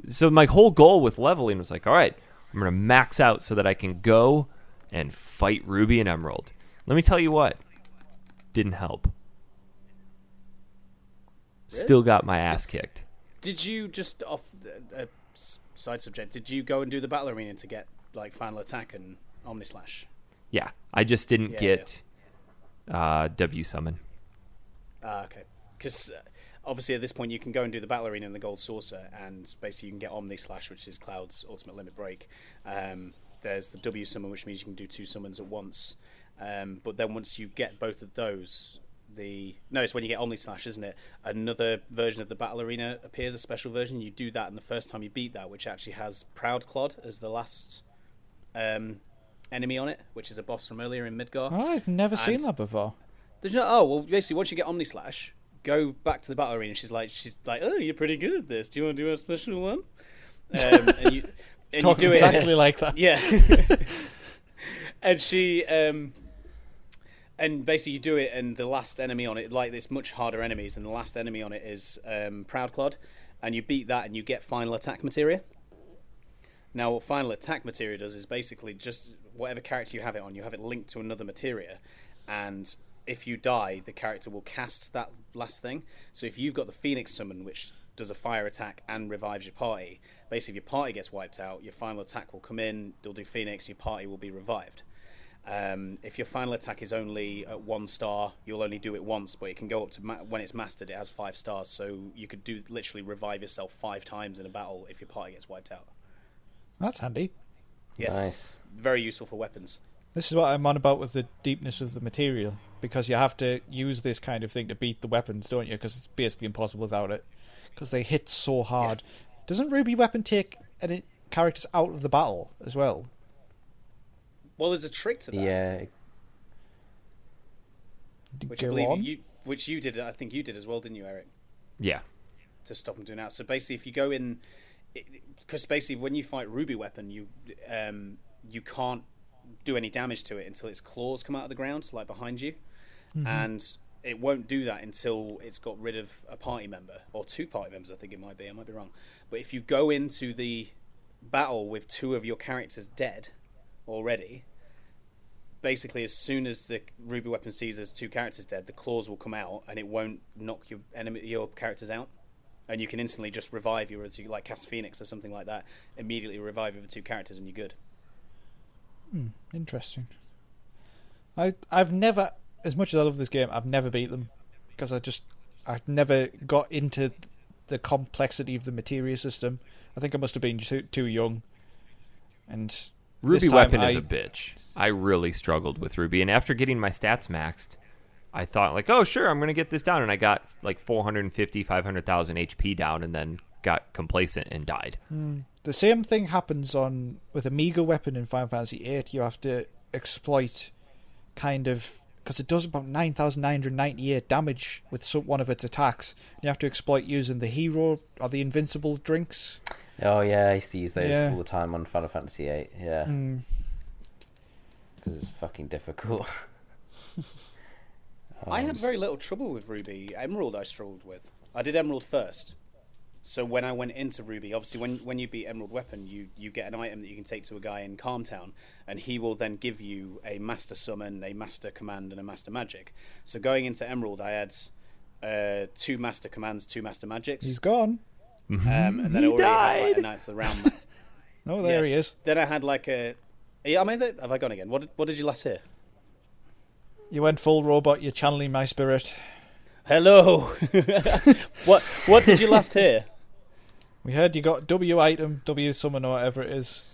So my whole goal with leveling was like, all right, I'm going to max out so that I can go and fight Ruby and Emerald. Let me tell you what. Didn't help. Still got my ass kicked. Did you just off a side subject? Did you go and do the battle arena to get like final attack and Omnislash? Yeah, I just didn't get W summon. Okay. Because obviously at this point you can go and do the battle arena and the gold saucer, and basically you can get Omnislash, which is Cloud's ultimate limit break. There's the W summon, which means you can do 2 summons at once. But then once you get both of those, it's when you get Omnislash, isn't it? Another version of the battle arena appears, a special version. You do that, and the first time you beat that, which actually has Proud Clod as the last enemy on it, which is a boss from earlier in Midgar. Oh, I've never seen that before. Basically, once you get Omnislash, go back to the battle arena. She's like, oh, you're pretty good at this. Do you want to do a special one? And you Talks do exactly like that. Yeah. And she, and basically you do it, and the last enemy on it, like this much harder enemies, and the last enemy on it is Proud Clod, and you beat that, and you get final attack materia. Now, what final attack materia does is basically just whatever character you have it on, you have it linked to another materia, and if you die, the character will cast that last thing. So if you've got the Phoenix summon, which does a fire attack and revives your party, basically if your party gets wiped out, your final attack will come in, you'll do Phoenix, your party will be revived. If your final attack is only at 1 star, you'll only do it once, but it can go up to when it's mastered, it has 5 stars, so you could literally revive yourself 5 times in a battle if your party gets wiped out. That's handy. Yes, Nice. very useful for weapons. This is what I'm on about with the deepness of the material, because you have to use this kind of thing to beat the weapons, don't you? Because it's basically impossible without it, because they hit so hard. Yeah. Doesn't Ruby Weapon take any characters out of the battle as well? Well, there's a trick to that. Yeah. Which I believe you did. I think you did as well, didn't you, Eric? Yeah. To stop them doing that. So basically, if you go in, because basically when you fight Ruby Weapon, you can't do any damage to it until its claws come out of the ground, like behind you, and it won't do that until it's got rid of a party member or 2 party members. I think it might be. I might be wrong. But if you go into the battle with 2 of your characters dead already, basically as soon as the Ruby Weapon sees there's 2 characters dead, the claws will come out and it won't knock your characters out, and you can instantly just revive like cast Phoenix or something like that, immediately revive your 2 characters and you're good. Interesting. I've never, as much as I love this game, I've never beat them because I've never got into the complexity of the materia system. I think I must have been too young. And Ruby Weapon is a bitch. I really struggled with Ruby, and after getting my stats maxed, I thought like, oh sure, I'm going to get this down, and I got like 450, 500,000 HP down, and then got complacent and died. The same thing happens with Amiga Weapon in Final Fantasy VIII. You have to exploit because it does about 9,998 damage with one of its attacks. You have to exploit using the hero or the invincible drinks. Oh yeah, I used to use those all the time on Final Fantasy VIII. Yeah, because it's fucking difficult. I had very little trouble with Ruby. Emerald I struggled with. I did Emerald first. So when I went into Ruby, obviously when you beat Emerald Weapon, you get an item that you can take to a guy in Calmtown, and he will then give you a Master Summon, a Master Command, and a Master Magic. So going into Emerald, I had 2 Master Commands, 2 Master Magics. He's gone. And then I already had like a Knights of the Round. Oh, there he is. Then I had like a... Yeah, I mean, have I gone again? What did you last hear? You went full robot, you're channeling my spirit. Hello! What did you last hear? We heard you got W item, W summon, or whatever it is.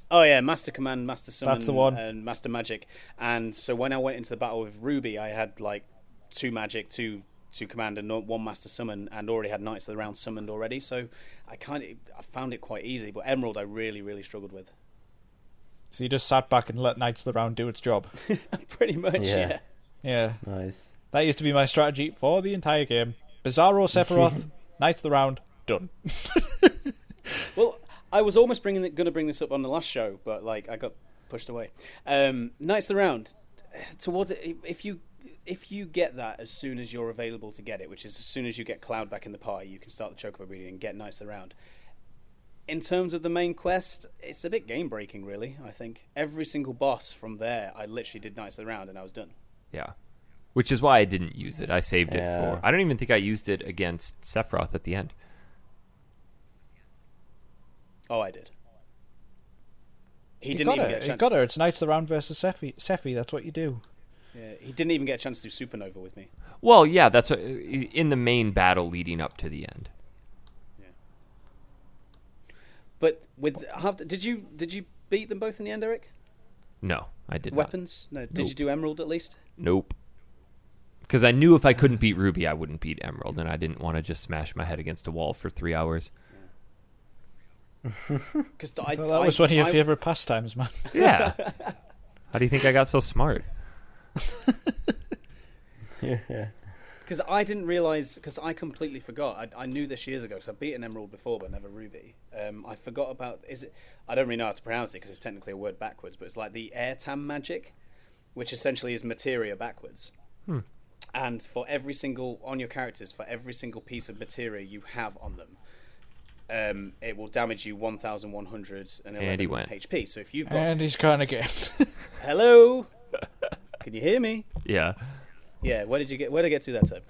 Oh yeah, Master Command, Master Summon, that's the one. And Master Magic. And so when I went into the battle with Ruby, I had like 2 Magic, 2 Command, and 1 Master Summon, and already had Knights of the Round summoned already. So I found it quite easy. But Emerald, I really, really struggled with. So you just sat back and let Knights of the Round do its job. Pretty much, yeah. Yeah. Nice. That used to be my strategy for the entire game. Bizarro, Sephiroth, Knights of the Round, done. Well, I was almost going to bring this up on the last show, but like I got pushed away. Knights of the Round, towards it, if you get that as soon as you're available to get it, which is as soon as you get Cloud back in the party, you can start the chocobo breeding and get Knights of the Round. In terms of the main quest, it's a bit game breaking, really. I think every single boss from there, I literally did Knights of the Round and I was done. Yeah. Which is why I didn't use it. I saved it for... I don't even think I used it against Sephiroth at the end. Oh, I did. He got her. It's Knights of the Round versus Sephi. That's what you do. Yeah, he didn't even get a chance to do Supernova with me. Well, yeah, that's in the main battle leading up to the end. Yeah. But did you beat them both in the end, Eric? No, I did Weapons? not. No. Did you do Emerald at least? Nope. Because I knew if I couldn't beat Ruby, I wouldn't beat Emerald, and I didn't want to just smash my head against a wall for 3 hours. Because that was one of your favourite pastimes, man. Yeah. How do you think I got so smart? Yeah. Because I didn't realise, because I completely forgot. I knew this years ago, because I've beaten Emerald before, but never Ruby. I forgot about, I don't really know how to pronounce it, because it's technically a word backwards, but it's like the Airtam magic, which essentially is materia backwards. And for every single, on your characters, for every single piece of materia you have on them, it will damage you 1,111 HP. So if you've got... And he's gone again. Hello? Can you hear me? Yeah. Yeah, where did I get to that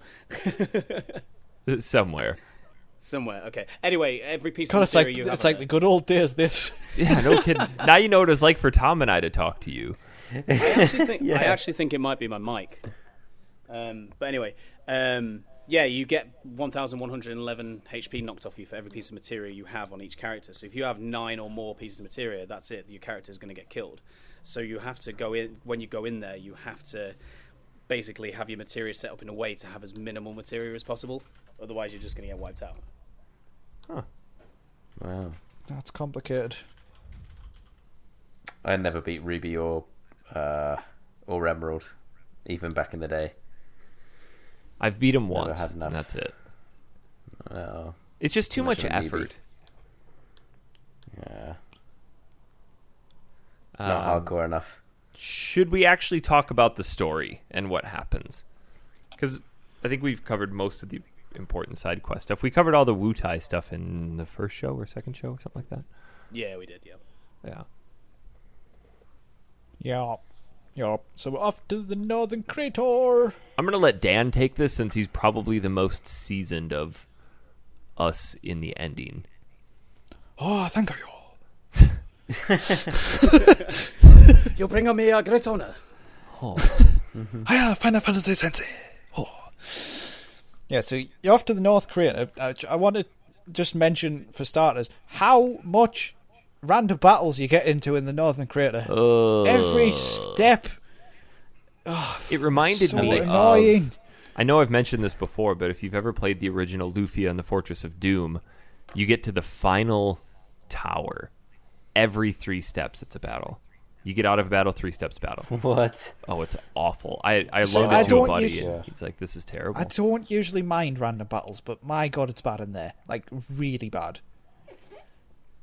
time? Somewhere. Somewhere. Okay. Anyway, every piece God, of it's like material you have. it's like the good old days. This. Yeah, no kidding. Now you know what it's like for Tom and I to talk to you. I actually think it might be my mic. But anyway, you get 1,111 HP knocked off you for every piece of materia you have on each character. So if you have 9 or more pieces of materia, that's it. Your character is going to get killed. So you have to go in. When you go in there, you have to basically have your materia set up in a way to have as minimal materia as possible. Otherwise, you're just going to get wiped out. Huh. Wow. That's complicated. I never beat Ruby or Emerald, even back in the day. I've beat him Never once, had enough. and that's it. Oh, It's just too much of a newbie. effort. yeah. Not hardcore enough. Should we actually talk about the story and what happens? Because I think we've covered most of the important side quest stuff. We covered all the Wu-Tai stuff in the first show or second show or something like that. Yeah, we did. Yeah. Yeah. So we're off to the Northern Crater. I'm going to let Dan take this since he's probably the most seasoned of us in the ending. Oh, thank you. You bring me a great honor. Oh. Hiya, Final Fantasy VII. Oh. Yeah, so you're off to the North Crater. I want to just mention, for starters, how much random battles you get into in the Northern Crater. Every step. Oh, It reminded so me annoying. of... I know I've mentioned this before, but if you've ever played the original Lufia and the Fortress of Doom, you get to the final tower. Every 3 steps, it's a battle. You get out of a battle, 3 steps battle. What? Oh, it's awful. I So loaned I it to a don't buddy, usually- and he's like, this is terrible. I don't usually mind random battles, but my god, it's bad in there. Like, really bad.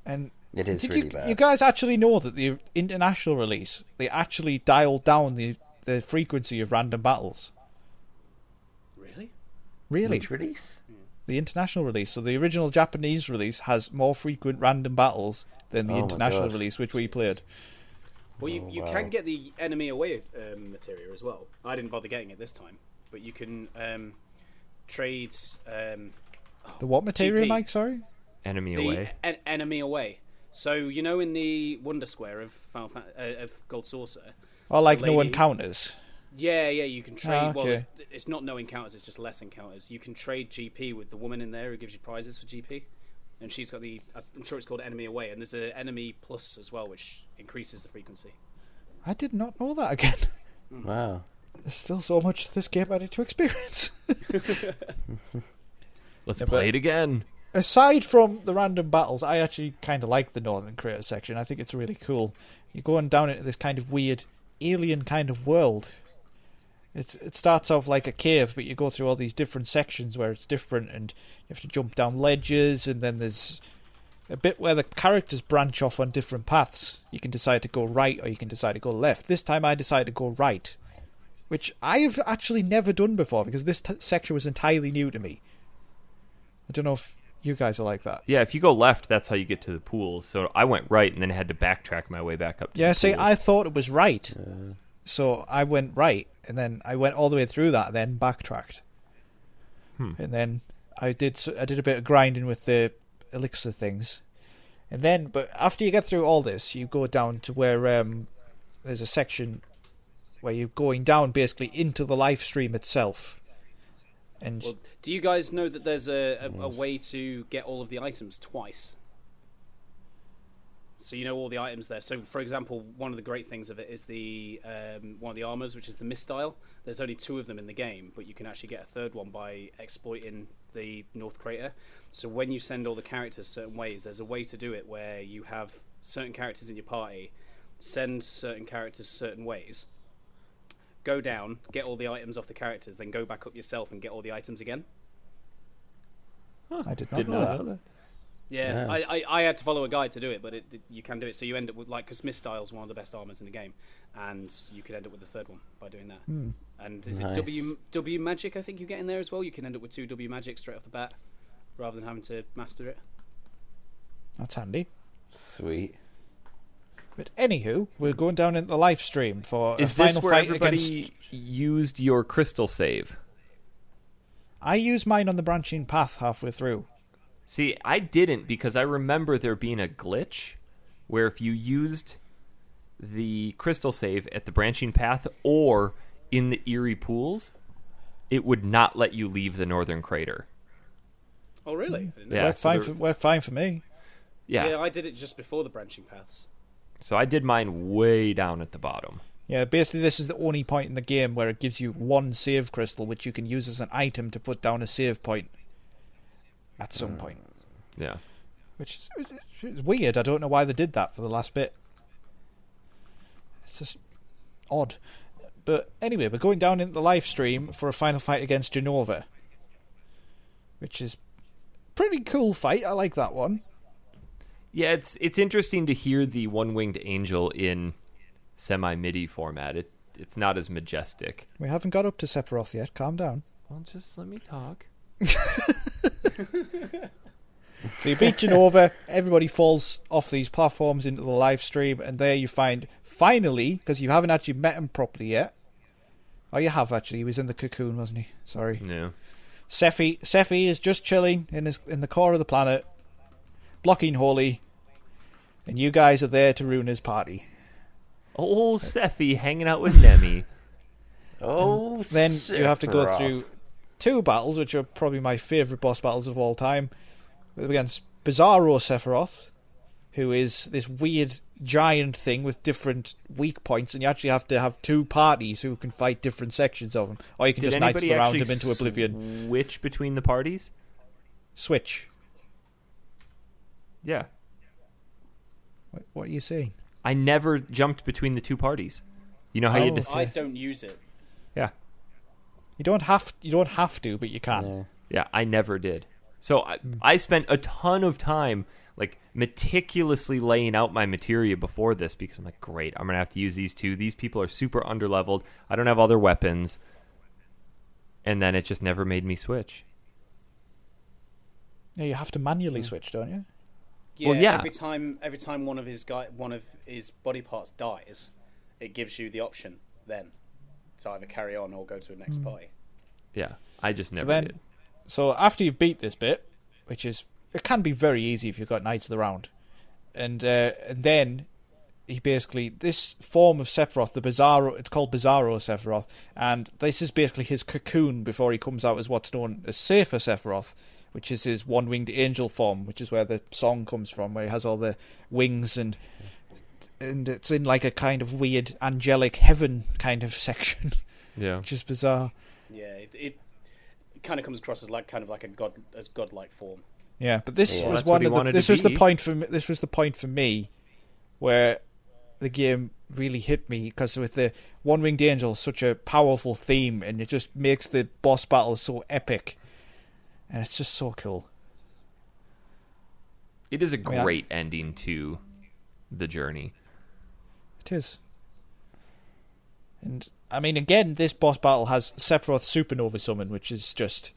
And It is did really you, bad. you guys actually know that the international release, they actually dialed down the frequency of random battles? Really? Really? Which release? The international release. So the original Japanese release has more frequent random battles than the Oh my international God. release, which we played. Well, you wow. can get the enemy away materia as well. I didn't bother getting it this time, but you can trade The what material, GP. Mike? Sorry? Enemy the away. enemy away. So you know, in the Wonder Square of of Gold Saucer. Or like The no lady- encounters. Yeah, you can trade. Ah, Well, okay. it's not no encounters; it's just less encounters. You can trade GP with the woman in there who gives you prizes for GP, and she's got I'm sure it's called Enemy Away, and there's an Enemy Plus as well, which increases the frequency. I did not know that again. Wow. There's still so much to this game I need to experience. Let's Yeah, play but- it again. Aside from the random battles, I actually kind of like the Northern Crater section. I think it's really cool. You're going down into this kind of weird alien kind of world. It starts off like a cave, but you go through all these different sections where it's different, and you have to jump down ledges, and then there's a bit where the characters branch off on different paths. You can decide to go right, or you can decide to go left. This time I decided to go right, which I've actually never done before, because this section was entirely new to me. I don't know if you guys are like that. Yeah, if you go left, that's how you get to the pools. So I went right and then had to backtrack my way back up to Yeah, the see, pools. I thought it was right. So I went right, and then I went all the way through that, then backtracked. And then I did a bit of grinding with the elixir things. And then, but after you get through all this, you go down to where there's a section where you're going down basically into the live stream itself. And Well, do you guys know that there's a way to get all of the items twice? So you know all the items there. So, for example, one of the great things of it is the one of the armors, which is the mistile. There's only 2 of them in the game, but you can actually get a third one by exploiting the North Crater. So when you send all the characters certain ways, there's a way to do it where you have certain characters in your party, send certain characters certain ways, go down, get all the items off the characters, then go back up yourself and get all the items again. I did not Did know not that. know that. Yeah, Yeah. I had to follow a guide to do it, but you can do it. So you end up with, like, because Mistile is one of the best armors in the game, and you could end up with the third one by doing that. And is Nice. it W magic? I think you get in there as well. You can end up with 2 W magic straight off the bat, rather than having to master it. That's handy. Sweet. But anywho, we're going down into the live stream for Is a final this where fight everybody against... used your crystal save? I used mine on the branching path halfway through. See, I didn't because I remember there being a glitch where if you used the crystal save at the branching path or in the eerie pools, it would not let you leave the northern crater. Oh, really? Yeah, Worked fine for me. Yeah, I did it just before the branching paths. So I did mine way down at the bottom. Yeah, basically this is the only point in the game where it gives you one save crystal, which you can use as an item to put down a save point at some point. Yeah. Which is weird. I don't know why they did that for the last bit. It's just odd. But anyway, we're going down into the live stream for a final fight against Genova, which is a pretty cool fight. I like that one. Yeah, it's interesting to hear the one-winged angel in semi-MIDI format. It's not as majestic. We haven't got up to Sephiroth yet. Calm down. Well, just let me talk. So you beat Genova, everybody falls off these platforms into the live stream, and there you find, finally, because you haven't actually met him properly yet. Oh, you have actually. He was in the cocoon, wasn't he? Sorry. No. Sephi is just chilling in the core of the planet, blocking Holy, and you guys are there to ruin his party. Oh, Sephi hanging out with Nemi. Oh, Then you have to go Sephiroth. through two battles, which are probably my favourite boss battles of all time, against Bizarro Sephiroth, who is this weird giant thing with different weak points, and you actually have to have two parties who can fight different sections of him, or you can just knight them around him into oblivion. Switch between the parties? Switch. Yeah. What are you saying? I never jumped between the two parties. You know how you had to... I don't use it. Yeah. You don't have to, but you can. Yeah, I never did. So I spent a ton of time like meticulously laying out my materia before this because I'm like, great, I'm going to have to use these two. These people are super underleveled. I don't have other weapons. And then it just never made me switch. Yeah, you have to manually switch, don't you? Yeah, Well, yeah. Every time one of his body parts dies, it gives you the option then to either carry on or go to the next party. Yeah, I just never did. So after you've beat this bit, which is it can be very easy if you've got Knights of the Round, and then he basically this form of Sephiroth, the Bizarro, it's called Bizarro Sephiroth, and this is basically his cocoon before he comes out as what's known as Safer Sephiroth, which is his one-winged angel form, which is where the song comes from, where he has all the wings and it's in like a kind of weird angelic heaven kind of section. Yeah, which is bizarre. Yeah, it kind of comes across as like a godlike form. Yeah, but this was that's one what he of the. wanted This to was the be. point for me. This was the point for me, where the game really hit me because with the one-winged angel, such a powerful theme, and it just makes the boss battles so epic, and it's just so cool. it is a great ending to the journey. It is. And I mean, again, this boss battle has Sephiroth Supernova Summon, which is just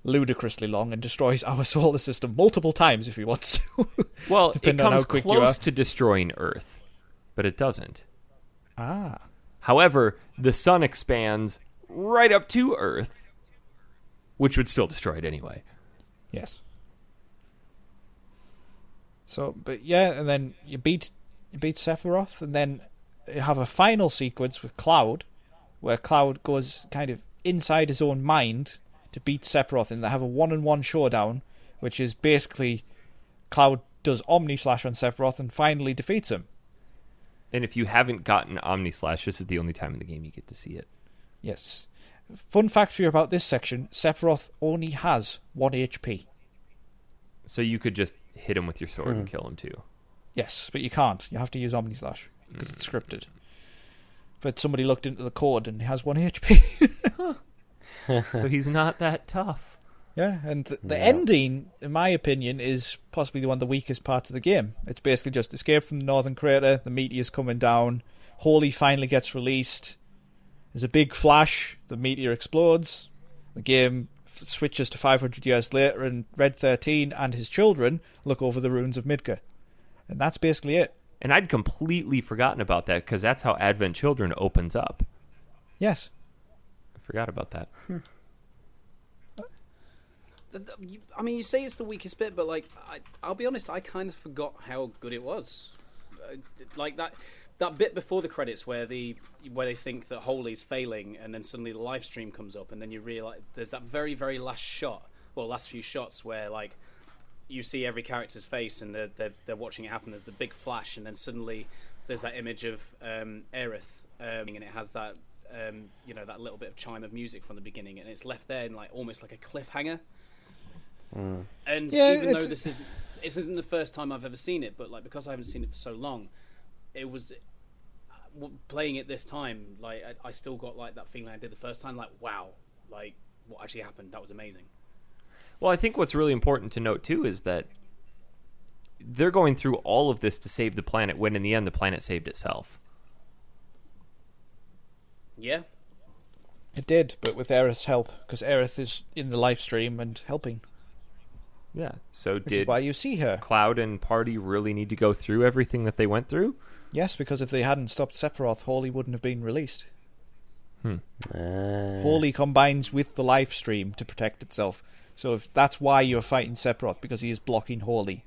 ludicrously long and destroys our solar system multiple times if he wants to. Well, it depending on comes how quick you are. close to destroying Earth, but it doesn't. Ah. However, the sun expands right up to Earth, which would still destroy it anyway. Yes. So, but yeah, and then you beat Sephiroth, and then you have a final sequence with Cloud, where Cloud goes kind of inside his own mind to beat Sephiroth, and they have a one-on-one showdown, which is basically Cloud does Omni Slash on Sephiroth and finally defeats him. And if you haven't gotten Omni Slash, this is the only time in the game you get to see it. Yes. Fun fact for you about this section, Sephiroth only has 1 HP. So you could just hit him with your sword and kill him too. Yes, but you can't. You have to use Omni Slash, because it's scripted. But somebody looked into the code and he has 1 HP. So he's not that tough. Yeah, and the ending, in my opinion, is possibly one of the weakest parts of the game. It's basically just escape from the northern crater, the meteor's coming down, Holy finally gets released, there's a big flash, the meteor explodes, the game switches to 500 years later, and Red 13 and his children look over the ruins of Midgar. And that's basically it. And I'd completely forgotten about that because that's how Advent Children opens up. Yes. I forgot about that. I mean, you say it's the weakest bit, but like, I'll be honest, I kind of forgot how good it was. Like that bit before the credits where they think that Holy's failing, and then suddenly the live stream comes up, and then you realize there's that very, very last shot, last few shots where like you see every character's face and they're watching it happen. There's the big flash, and then suddenly there's that image of Aerith, and it has that that little bit of chime of music from the beginning, and it's left there in like almost like a cliffhanger. And even though this isn't the first time I've ever seen it, but like because I haven't seen it for so long, it was playing it this time. Like I still got like that feeling I did the first time. Like wow, like what actually happened? That was amazing. Well, I think what's really important to note too is that they're going through all of this to save the planet, when in the end the planet saved itself. Yeah, it did, but with Aerith's help, because Aerith is in the live stream and helping. Yeah, so which is why you see her. Cloud and party really need to go through everything that they went through? Yes, because if they hadn't stopped Sephiroth, Holy wouldn't have been released. Holy combines with the live stream to protect itself. So if that's why you're fighting Sephiroth, because he is blocking Holy.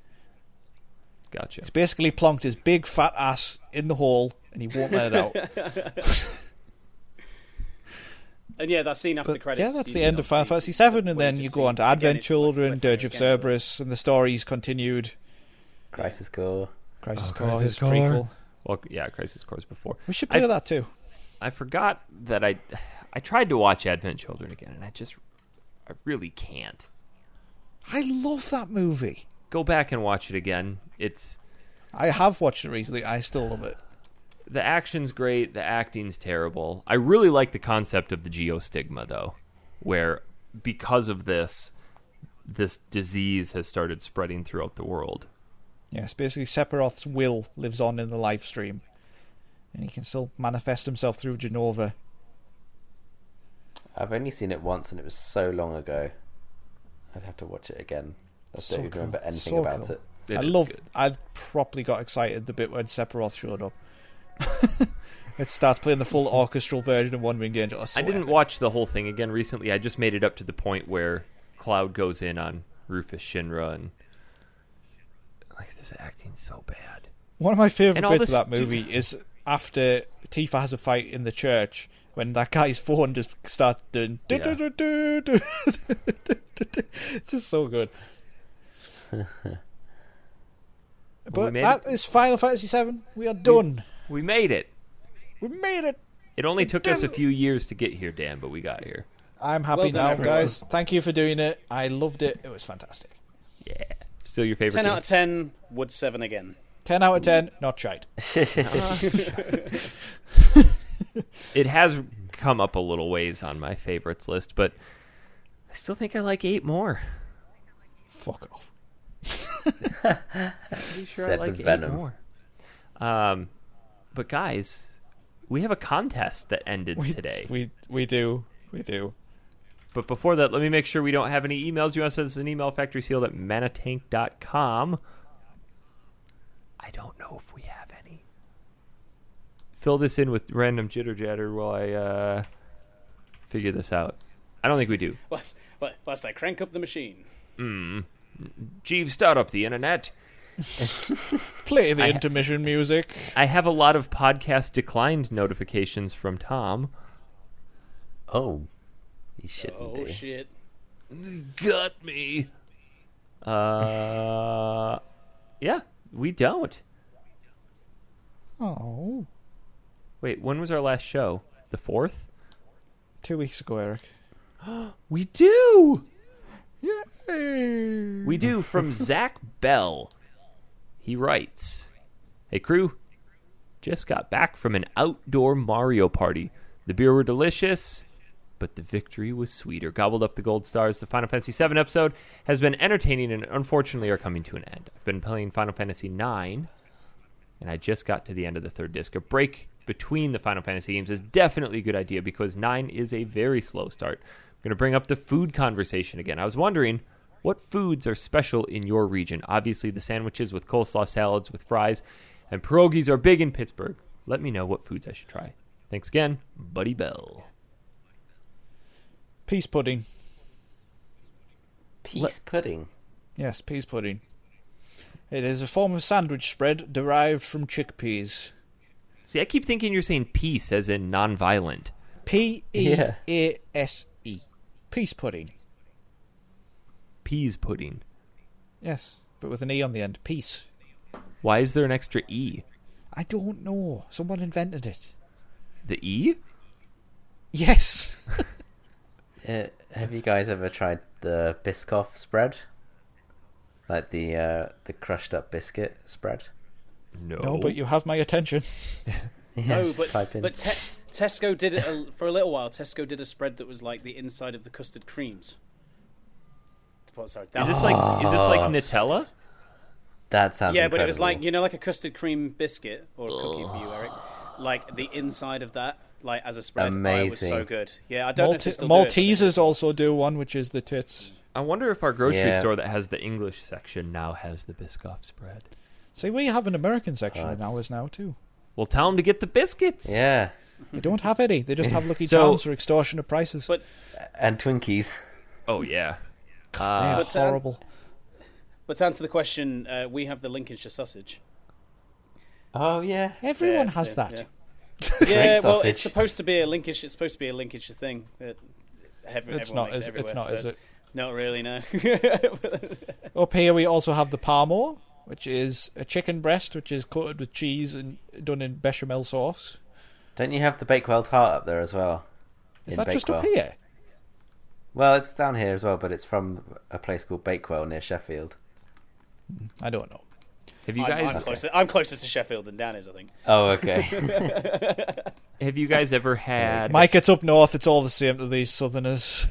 Gotcha. He's basically plonked his big fat ass in the hole, and he won't let it out. And yeah, that scene after the credits. Yeah, that's the end of Final Fantasy VII, and then you go on to Advent Children, Dirge of Cerberus, and the story's continued. Crisis Core. Crisis Core is prequel. Well, yeah, Crisis Core's before. We should play that too. I forgot that I tried to watch Advent Children again, and I really can't. I love that movie. Go back and watch it again. I have watched it recently. I still love it. The action's great. The acting's terrible. I really like the concept of the geostigma, though, where because of this disease has started spreading throughout the world. Yes, basically Sephiroth's will lives on in the live stream, and he can still manifest himself through Genova. I've only seen it once, and it was so long ago. I'd have to watch it again. I don't even remember anything about it. I properly got excited the bit when Sephiroth showed up. It starts playing the full orchestral version of One Winged Angel. I didn't watch the whole thing again recently. I just made it up to the point where Cloud goes in on Rufus Shinra, and like, this acting's so bad. One of my favourite bits of that movie is after Tifa has a fight in the church, when that guy's phone just starts doing... It's just so good. But that is Final Fantasy VII. We are done. We made it. We made it. It only took us a few years to get here, Dan, but we got here. I'm happy now, guys. Thank you for doing it. I loved it. It was fantastic. Yeah. Still your favorite 10 game? out of 10, would 7 again. 10 out of 10, not shite. It has come up a little ways on my favorites list, but I still think I like 8 more. Fuck off. Pretty sure I like 8 more. But guys, we have a contest that ended today. We do. But before that, let me make sure we don't have any emails. You want to send us an email, factorysealed@manatank.com. I don't know if we have any. Fill this in with random jitter jatter while I figure this out. I don't think we do. Whilst I crank up the machine. Jeeves, start up the internet. Play the intermission music. I have a lot of podcast declined notifications from Tom. Oh. You shouldn't do. Oh, shit. Got me. Yeah, we don't. Oh. Wait, when was our last show? The 4th? 2 weeks ago, Eric. We do! Yay! We do, from Zach Bell. He writes, "Hey crew, just got back from an outdoor Mario party. The beer were delicious, but the victory was sweeter. Gobbled up the gold stars. The Final Fantasy VII episode has been entertaining and unfortunately are coming to an end. I've been playing Final Fantasy IX, and I just got to the end of the 3rd disc. A break between the Final Fantasy games is definitely a good idea because 9 is a very slow start. I'm going to bring up the food conversation again. I was wondering, what foods are special in your region? Obviously, the sandwiches with coleslaw salads with fries, and pierogies are big in Pittsburgh. Let me know what foods I should try. Thanks again, Buddy Bell." Peace pudding. Peace pudding. Yes, peas pudding. It is a form of sandwich spread derived from chickpeas. See, I keep thinking you're saying peace as in non-violent. P-E-A-S-E. Peas pudding. Peas pudding. Yes, but with an E on the end. Peace. Why is there an extra E? I don't know. Someone invented it. The E? Yes. Have you guys ever tried the Biscoff spread? Like the crushed up biscuit spread? No, but you have my attention. No, but type in. Tesco did it for a little while. Tesco did a spread that was like the inside of the custard creams. Sorry, Is this like Nutella? That sounds yeah, incredible. but it was like like a custard cream biscuit or a cookie for you, Eric. Like the inside of that, like as a spread. Amazing. It was so good. Yeah, I don't know if they still Maltesers also do one, which is the tits. I wonder if our grocery Yeah. store that has the English section now has the Biscoff spread. See, we have an American section in ours now too. Well, tell them to get the biscuits. Yeah, They don't have any. They just have Lucky So- Charms for extortionate prices. But and Twinkies. Oh, yeah. They are but, horrible. But to answer the question, we have the Lincolnshire sausage. Oh yeah. Everyone Yeah, has yeah, that. Yeah, yeah well, sausage. it's supposed to be a Lincolnshire. It's supposed to be a Lincolnshire thing. It's not, is it? Not really, no. Up here we also have the parmo, which is a chicken breast, which is coated with cheese and done in bechamel sauce. Don't you have the Bakewell tart up there as well? Is In that just up Bakewell? here? Well, it's down here as well, but it's from a place called Bakewell near Sheffield. I don't know. Have you guys I'm closer to Sheffield than Dan is, I think. Oh, okay. have you guys ever had Mike, it's up north. It's all the same to these southerners.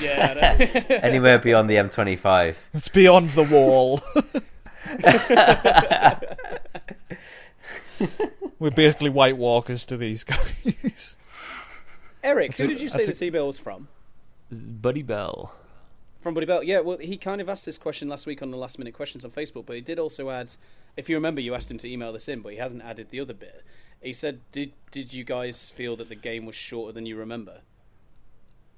Yeah, I know. Anywhere beyond the M25. It's beyond the wall. We're basically White Walkers to these guys. Eric, who did you say this email was from? Buddy Bell? From Buddy Bell. Yeah, well, he kind of asked this question last week on the Last Minute Questions on Facebook, but he did also add, if you remember, you asked him to email this in, but he hasn't added the other bit. He said, did you guys feel that the game was shorter than you remember?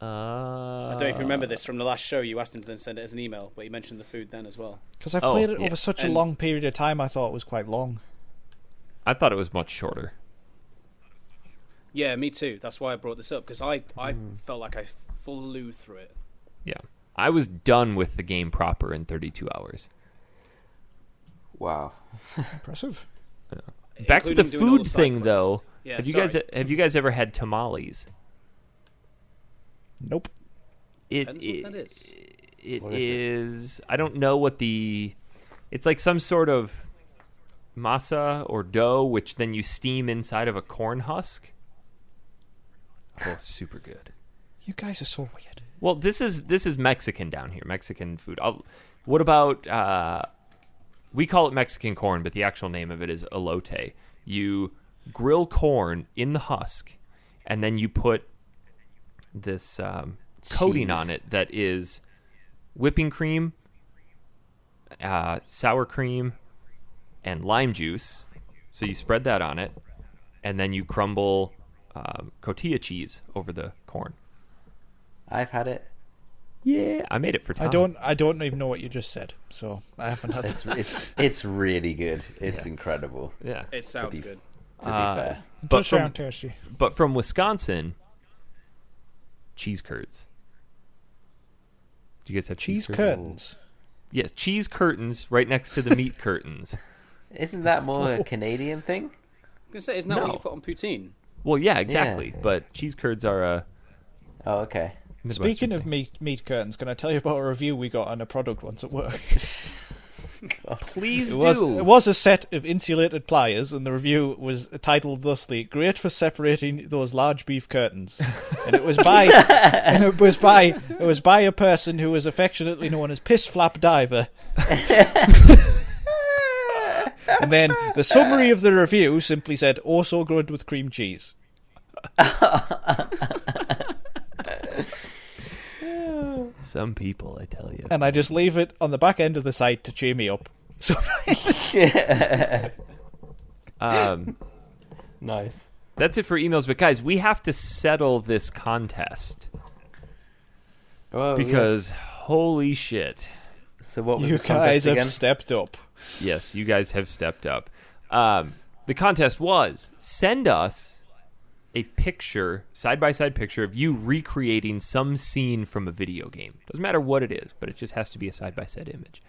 I don't know if you remember this from the last show. You asked him to then send it as an email, but he mentioned the food then as well. Because I've played it yeah. over such a And- long period of time, I thought it was quite long. I thought it was much shorter. Yeah, me too. That's why I brought this up, because I felt like I flew through it. Yeah. I was done with the game proper in 32 hours. Wow. Impressive. Back to the Including doing all food the side thing, quests. though. Yeah, Have you guys ever had tamales? Nope. Depends what that is. It What is is. I don't know what the. It's like some sort of masa or dough, which then you steam inside of a corn husk. Oh, super good. You guys are so weird. Well, this is Mexican down here, Mexican food. What about? We call it Mexican corn, but the actual name of it is elote. You grill corn in the husk, and then you put this coating Cheese. on it that is whipping cream, sour cream, and lime juice. So you spread that on it, and then you crumble cotija cheese over the corn. I've had it. Yeah, I made it for Tom. I don't even know what you just said, so I haven't had It's really good. It's incredible. Yeah, It sounds be- good. To be fair. but Just from round tasty. but from Wisconsin, cheese curds. Do you guys have Cheese curds? curtains. Yes, cheese curtains right next to the meat curtains. Isn't that more a Canadian thing? I was going to say, isn't that No. what you put on poutine? Well, yeah, exactly. Yeah. But cheese curds are a Oh, okay. Midwestern Speaking of thing. meat curtains, can I tell you about a review we got on a product once at work? Please It do. was a set of insulated pliers, and the review was titled thusly: "Great for separating those large beef curtains." And it was by it was by a person who was affectionately known as Piss Flap Diver. And then the summary of the review simply said, "Oh, so good with cream cheese." Some people, I tell you. And I just leave it on the back end of the site to cheer me up. So Nice. That's it for emails. But guys, we have to settle this contest Oh, because yes. Holy shit. So what was You the guys contest have again? stepped up. Yes, you guys have stepped up. The contest was send us a picture, side-by-side picture of you recreating some scene from a video game. Doesn't matter what it is, but it just has to be a side-by-side image.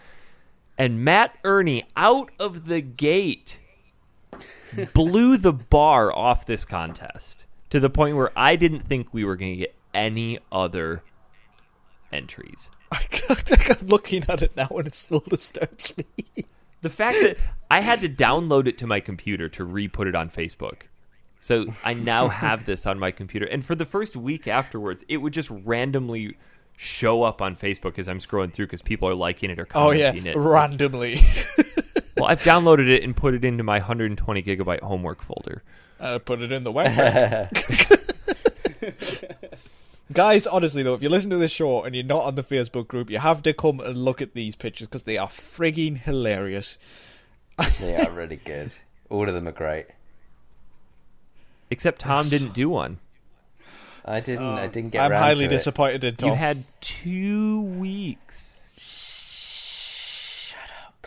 And Matt Ernie, out of the gate, blew the bar off this contest to the point where I didn't think we were going to get any other entries. I'm looking at it now and it still disturbs me. The fact that I had to download it to my computer to re-put it on Facebook. So I now have this on my computer. And for the first week afterwards, it would just randomly show up on Facebook as I'm scrolling through because people are liking it or commenting it. Randomly. Well, I've downloaded it and put it into my 120 gigabyte homework folder. Put it in the web. Guys, honestly though, if you listen to this show and you're not on the Facebook group, you have to come and look at these pictures because they are frigging hilarious. They are really good. All of them are great. Except Tom didn't do one. I didn't get I'm around highly to it. disappointed in Tom. You had 2 weeks. Shut up.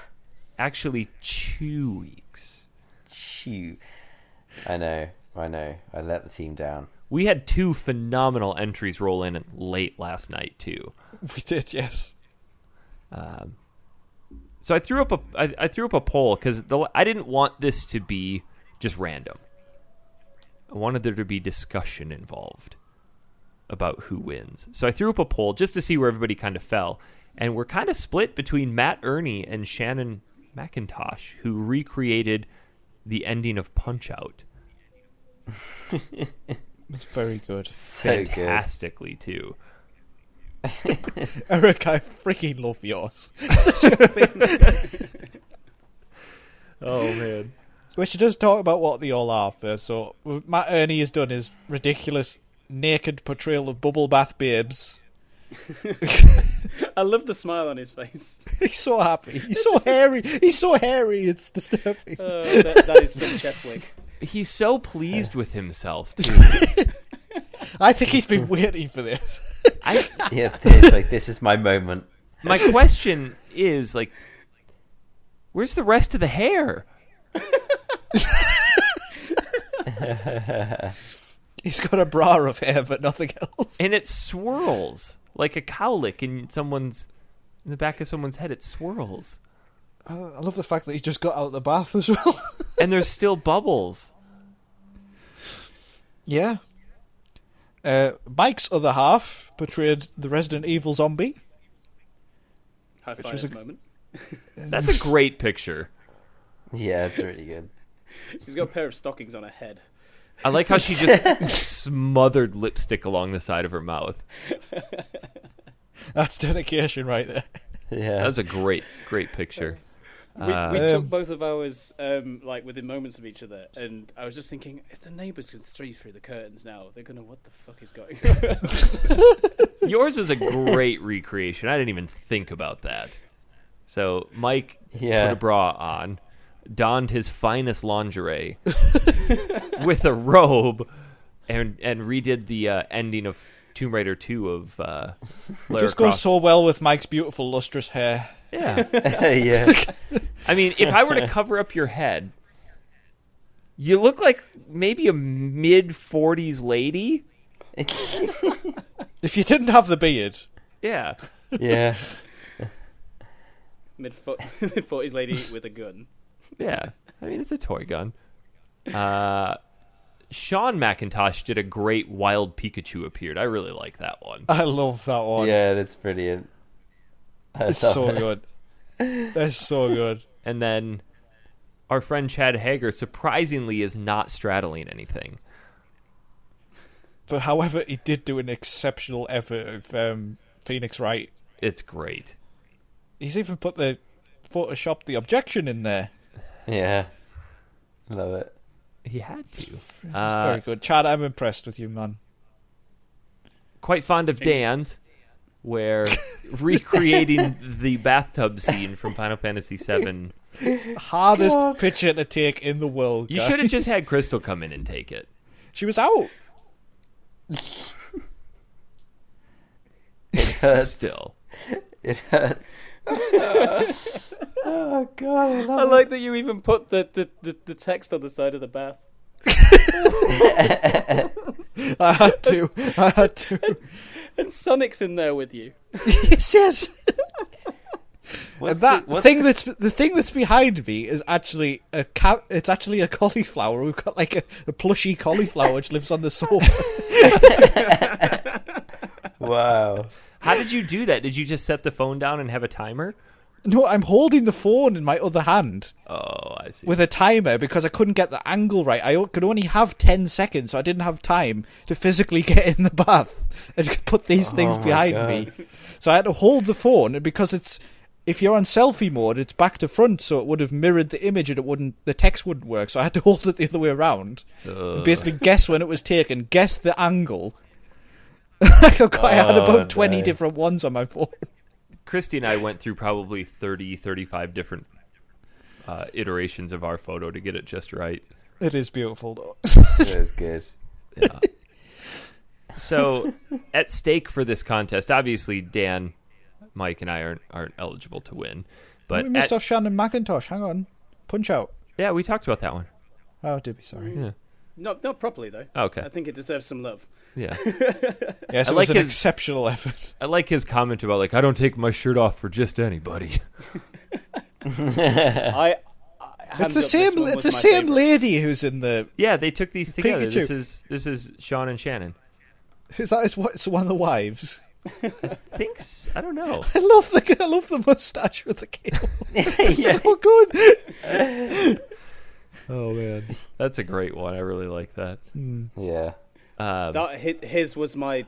Actually, 2 weeks. Shoo. I know. I let the team down. We had 2 phenomenal entries roll in late last night, too. We did, yes. So I threw up a poll because I didn't want this to be just random. I wanted there to be discussion involved about who wins. So I threw up a poll just to see where everybody kind of fell. And we're kind of split between Matt Ernie and Shannon McIntosh, who recreated the ending of Punch-Out. It's very good. So Fantastically, too. Eric, I freaking love yours. Oh, man. We should just talk about what they all are first. So, what Matt Ernie has done his ridiculous naked portrayal of bubble bath babes. I love the smile on his face. He's so happy. He's so hairy. He's so hairy. It's disturbing. That is some chest wig. He's so pleased with himself, too. I think he's been waiting for this. Yeah, it's like, this is my moment. My question is, like, where's the rest of the hair? He's got a bra of hair, but nothing else. And it swirls like a cowlick in the back of someone's head. It swirls. I love the fact that he's just got out of the bath as well. And there's still bubbles. Yeah. Mike's other half portrayed the Resident Evil zombie. High five this moment. That's a great picture. Yeah, it's really good. She's got a pair of stockings on her head. I like how she just smothered lipstick along the side of her mouth. That's dedication right there. Yeah. That was a great picture. We took both of ours like within moments of each other, and I was just thinking, if the neighbours can see through the curtains now, they're gonna, what the fuck is going on? Yours was a great recreation. I didn't even think about that. So Mike put a bra on, donned his finest lingerie with a robe, and redid the ending of Tomb Raider 2 of Lara Just Croft. goes so well with Mike's beautiful lustrous hair. Yeah. Yeah. I mean, if I were to cover up your head, you look like maybe a mid-40s lady. If you didn't have the beard. Yeah. Yeah. Mid-40s lady with a gun. Yeah. I mean, it's a toy gun. Sean McIntosh did a great Wild Pikachu appeared. I really like that one. I love that one. Yeah, that's brilliant. It's so good. That's so good. And then our friend Chad Hager surprisingly is not straddling anything. But however, he did do an exceptional effort of Phoenix Wright. It's great. He's even put the Photoshopped the objection in there. Yeah. Love it. He had to. It's very good. Chad, I'm impressed with you, man. Quite fond of Dan's, where recreating the bathtub scene from Final Fantasy VII. Hardest picture to take in the world. You guys. should have just had Crystal come in and take it. She was out. It hurts. Still. It hurts. Oh god, I love I like that you even put the text on the side of the bath. I had to. And Sonic's in there with you. Yes. What's And the thing that's behind me is actually it's actually a cauliflower. We've got like a plushy cauliflower which lives on the sofa. Wow. How did you do that? Did you just set the phone down and have a timer? No, I'm holding the phone in my other hand Oh, I see. with a timer because I couldn't get the angle right. I could only have 10 seconds, so I didn't have time to physically get in the bath and put these things my behind God. me. So I had to hold the phone, and because if you're on selfie mode, it's back to front, so it would have mirrored the image and the text wouldn't work. So I had to hold it the other way around. And basically guess when it was taken, guess the angle. I had about 20 different ones on my phone. Christy and I went through probably 30, 35 different iterations of our photo to get it just right. It is beautiful, though. It is good. Yeah. So, at stake for this contest, obviously Dan, Mike, and I aren't eligible to win. But We missed off Shannon McIntosh. Hang on. Punch Out. yeah, we talked about that one. Oh, did we? Sorry. Yeah. Not properly though. Okay. I think it deserves some love. Yeah. Yes, I it was like an his- exceptional effort. I like his comment about, like, I don't take my shirt off for just anybody. I It's the same lady who's in the. Yeah, they took these together. Pikachu. This is Sean and Shannon. Is that it's one of the wives? Thinks I don't know. I love the mustache with the kale. It's Yeah. so good. Oh man, that's a great one. I really like that. Yeah. His was my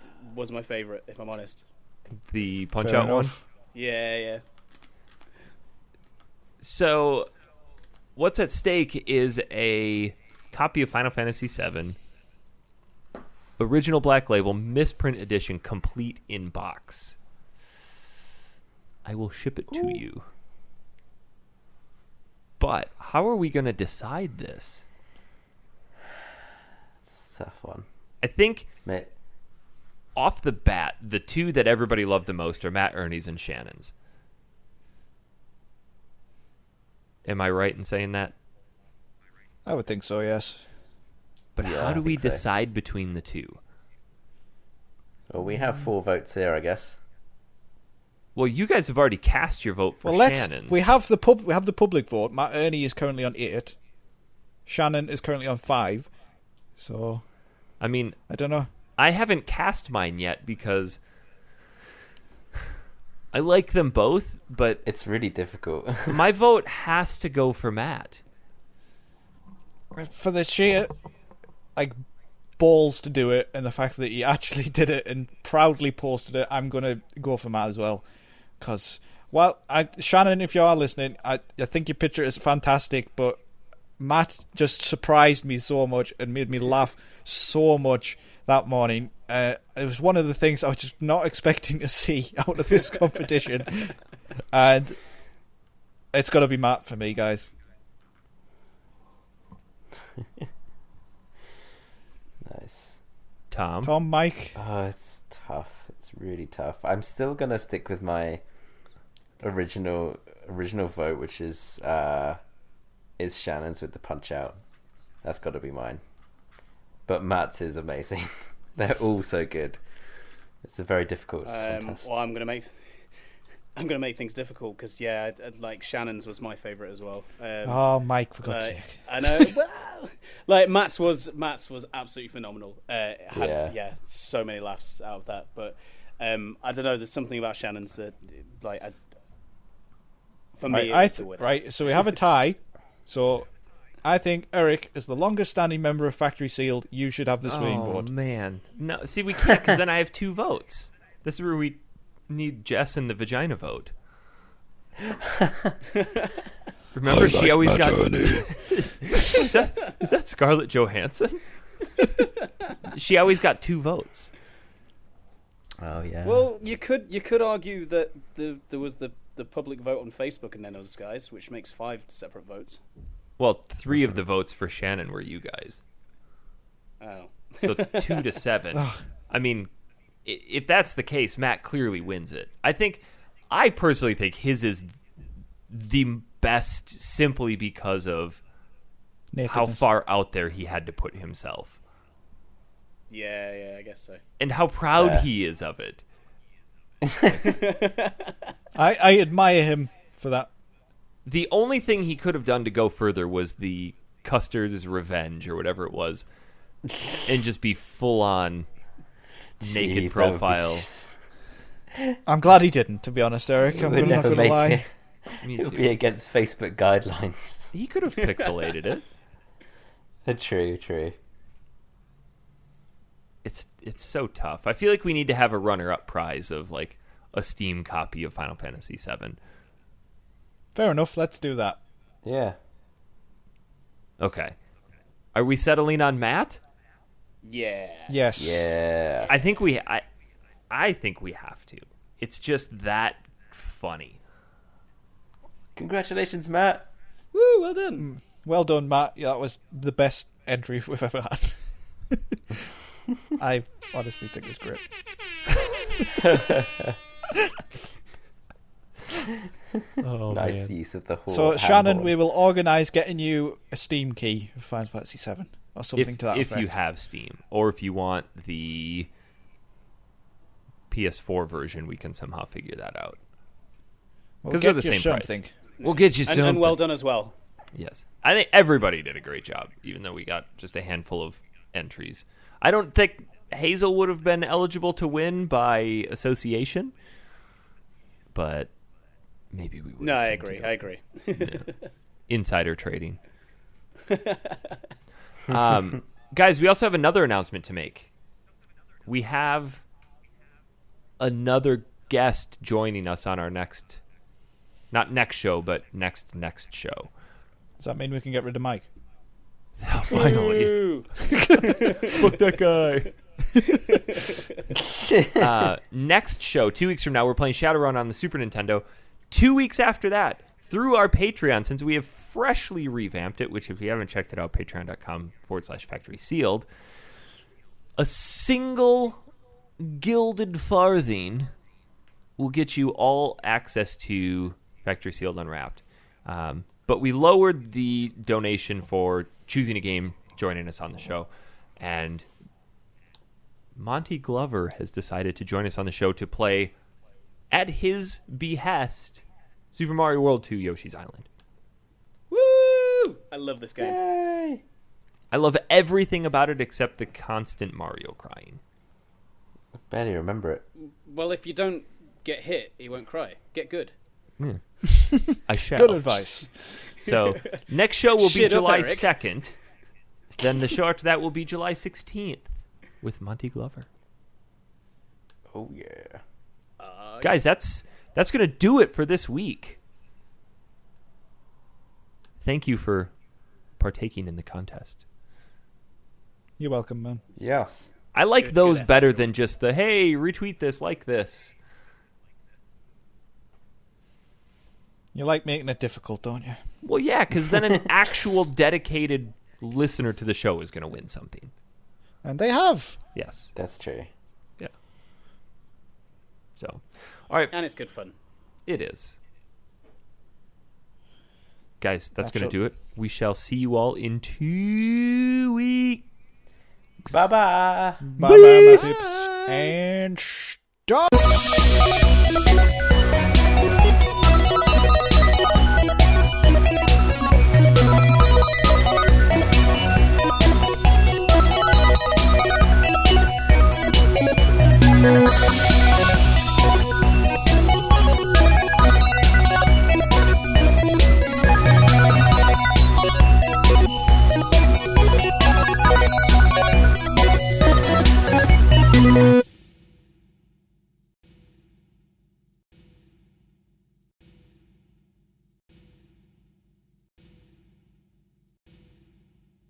favorite, if I'm honest. The punch Fair out one. enough. Yeah. So, what's at stake is a copy of Final Fantasy VII, original Black Label, misprint edition, complete in box. I will ship it to you. But how are we going to decide this? It's a tough one. I think Mate. off the bat, the two that everybody loved the most are Matt Ernie's and Shannon's. Am I right in saying that? I would think so. Yes. But Yeah, how I do we think so. decide between the two? Well, we have 4 votes here, I guess. Well, you guys have already cast your vote for Well, Shannon's. we have the public vote. Matt Ernie is currently on 8. Shannon is currently on 5. So I mean, I don't know. I haven't cast mine yet because I like them both, but It's really difficult. my vote has to go for Matt. For the sheer balls to do it, and the fact that he actually did it and proudly posted it, I'm gonna go for Matt as well. Because Shannon, if you are listening, I think your picture is fantastic, but Matt just surprised me so much and made me laugh so much that morning. It was one of the things I was just not expecting to see out of this competition, and it's got to be Matt for me, guys. Nice. Tom? Mike. Oh, it's tough. It's really tough. I'm still gonna stick with my original vote, which is Shannon's with the punch out. That's got to be mine. But Matt's is amazing. They're all so good. It's a very difficult contest. Well, I'm gonna make things difficult because like Shannon's was my favorite as well. Mike, for God's sake. I know. Like Matt's was absolutely phenomenal. Had so many laughs out of that. But I don't know. There's something about Shannon's that for me. Right. So we have a tie. So I think Eric, as the longest standing member of Factory Sealed, you should have the swinging board. Oh, man. No, see, we can't because then I have 2 votes. This is where we need Jess and the vagina vote. Remember, she always got... is that Scarlett Johansson? She always got 2 votes. Oh yeah. Well, you could argue that there was the public vote on Facebook and then those guys, which makes 5 separate votes. Well, 3 of the votes for Shannon were you guys. Oh. So it's 2-7. I mean, if that's the case, Matt clearly wins it. I think I personally think his is the best simply because of how Nakedness. far out there he had to put himself. Yeah, I guess so. And how proud Yeah. he is of it. I admire him for that. The only thing he could have done to go further was the Custer's Revenge or whatever it was, and just be full on naked Jeez, that would be profile. just- I'm glad he didn't, to be honest, Eric. It I'm would not never going to make lie. it. Me It would too. be against Facebook guidelines. He could have pixelated it. True. It's so tough. I feel like we need to have a runner-up prize of like a Steam copy of Final Fantasy VII. Fair enough, let's do that. Yeah. Okay. Are we settling on Matt? Yeah. Yes. Yeah. I think we have to. It's just that funny. Congratulations, Matt. Woo, well done. Well done, Matt. Yeah, that was the best entry we've ever had. I honestly think it's great. Oh, Nice use of the whole. So, Shannon, handheld. we will organise getting you a Steam key for Final Fantasy VII or something to that if effect. you have Steam, or if you want the PS4 version, we can somehow figure that out. We'll 'cause get they're the you same price. something. We'll get you And, something. and well done as well. Yes. I think everybody did a great job, even though we got just a handful of entries. I don't think Hazel would have been eligible to win by association, but maybe we would. No, have I seen agree. too. I agree. Insider trading. Guys, we also have another announcement to make. We have another guest joining us on our next, not next show, but next show. Does that mean we can get rid of Mike? Finally. Woo! Fuck that guy. Next show, 2 weeks from now, we're playing Shadowrun on the Super Nintendo. 2 weeks after that, through our Patreon, since we have freshly revamped it, which if you haven't checked it out, patreon.com/factory sealed, a single gilded farthing will get you all access to Factory Sealed Unwrapped. But we lowered the donation for choosing a game, joining us on the show. And Monty Glover has decided to join us on the show to play, at his behest, Super Mario World 2 Yoshi's Island. Woo! I love this game. Yay. I love everything about it except the constant Mario crying. Barely remember it. Well, if you don't get hit, he won't cry. Get good. I shall. Good advice. So, next show will be Shit up, July Eric. 2nd. Then the show after that will be July 16th with Monty Glover. Oh yeah. Guys, that's going to do it for this week. Thank you for partaking in the contest. You're welcome, man. Yes. I like Good those effort, better everyone. than just the, hey, retweet this, like this. You like making it difficult, don't you? Well, yeah, because then an actual dedicated listener to the show is going to win something. And they have. Yes. That's true. Yeah. So, all right. And it's good fun. It is. Guys, that's going to Actual- do it. We shall see you all in 2 weeks. Bye-bye. Bye bye, my peeps. And stop.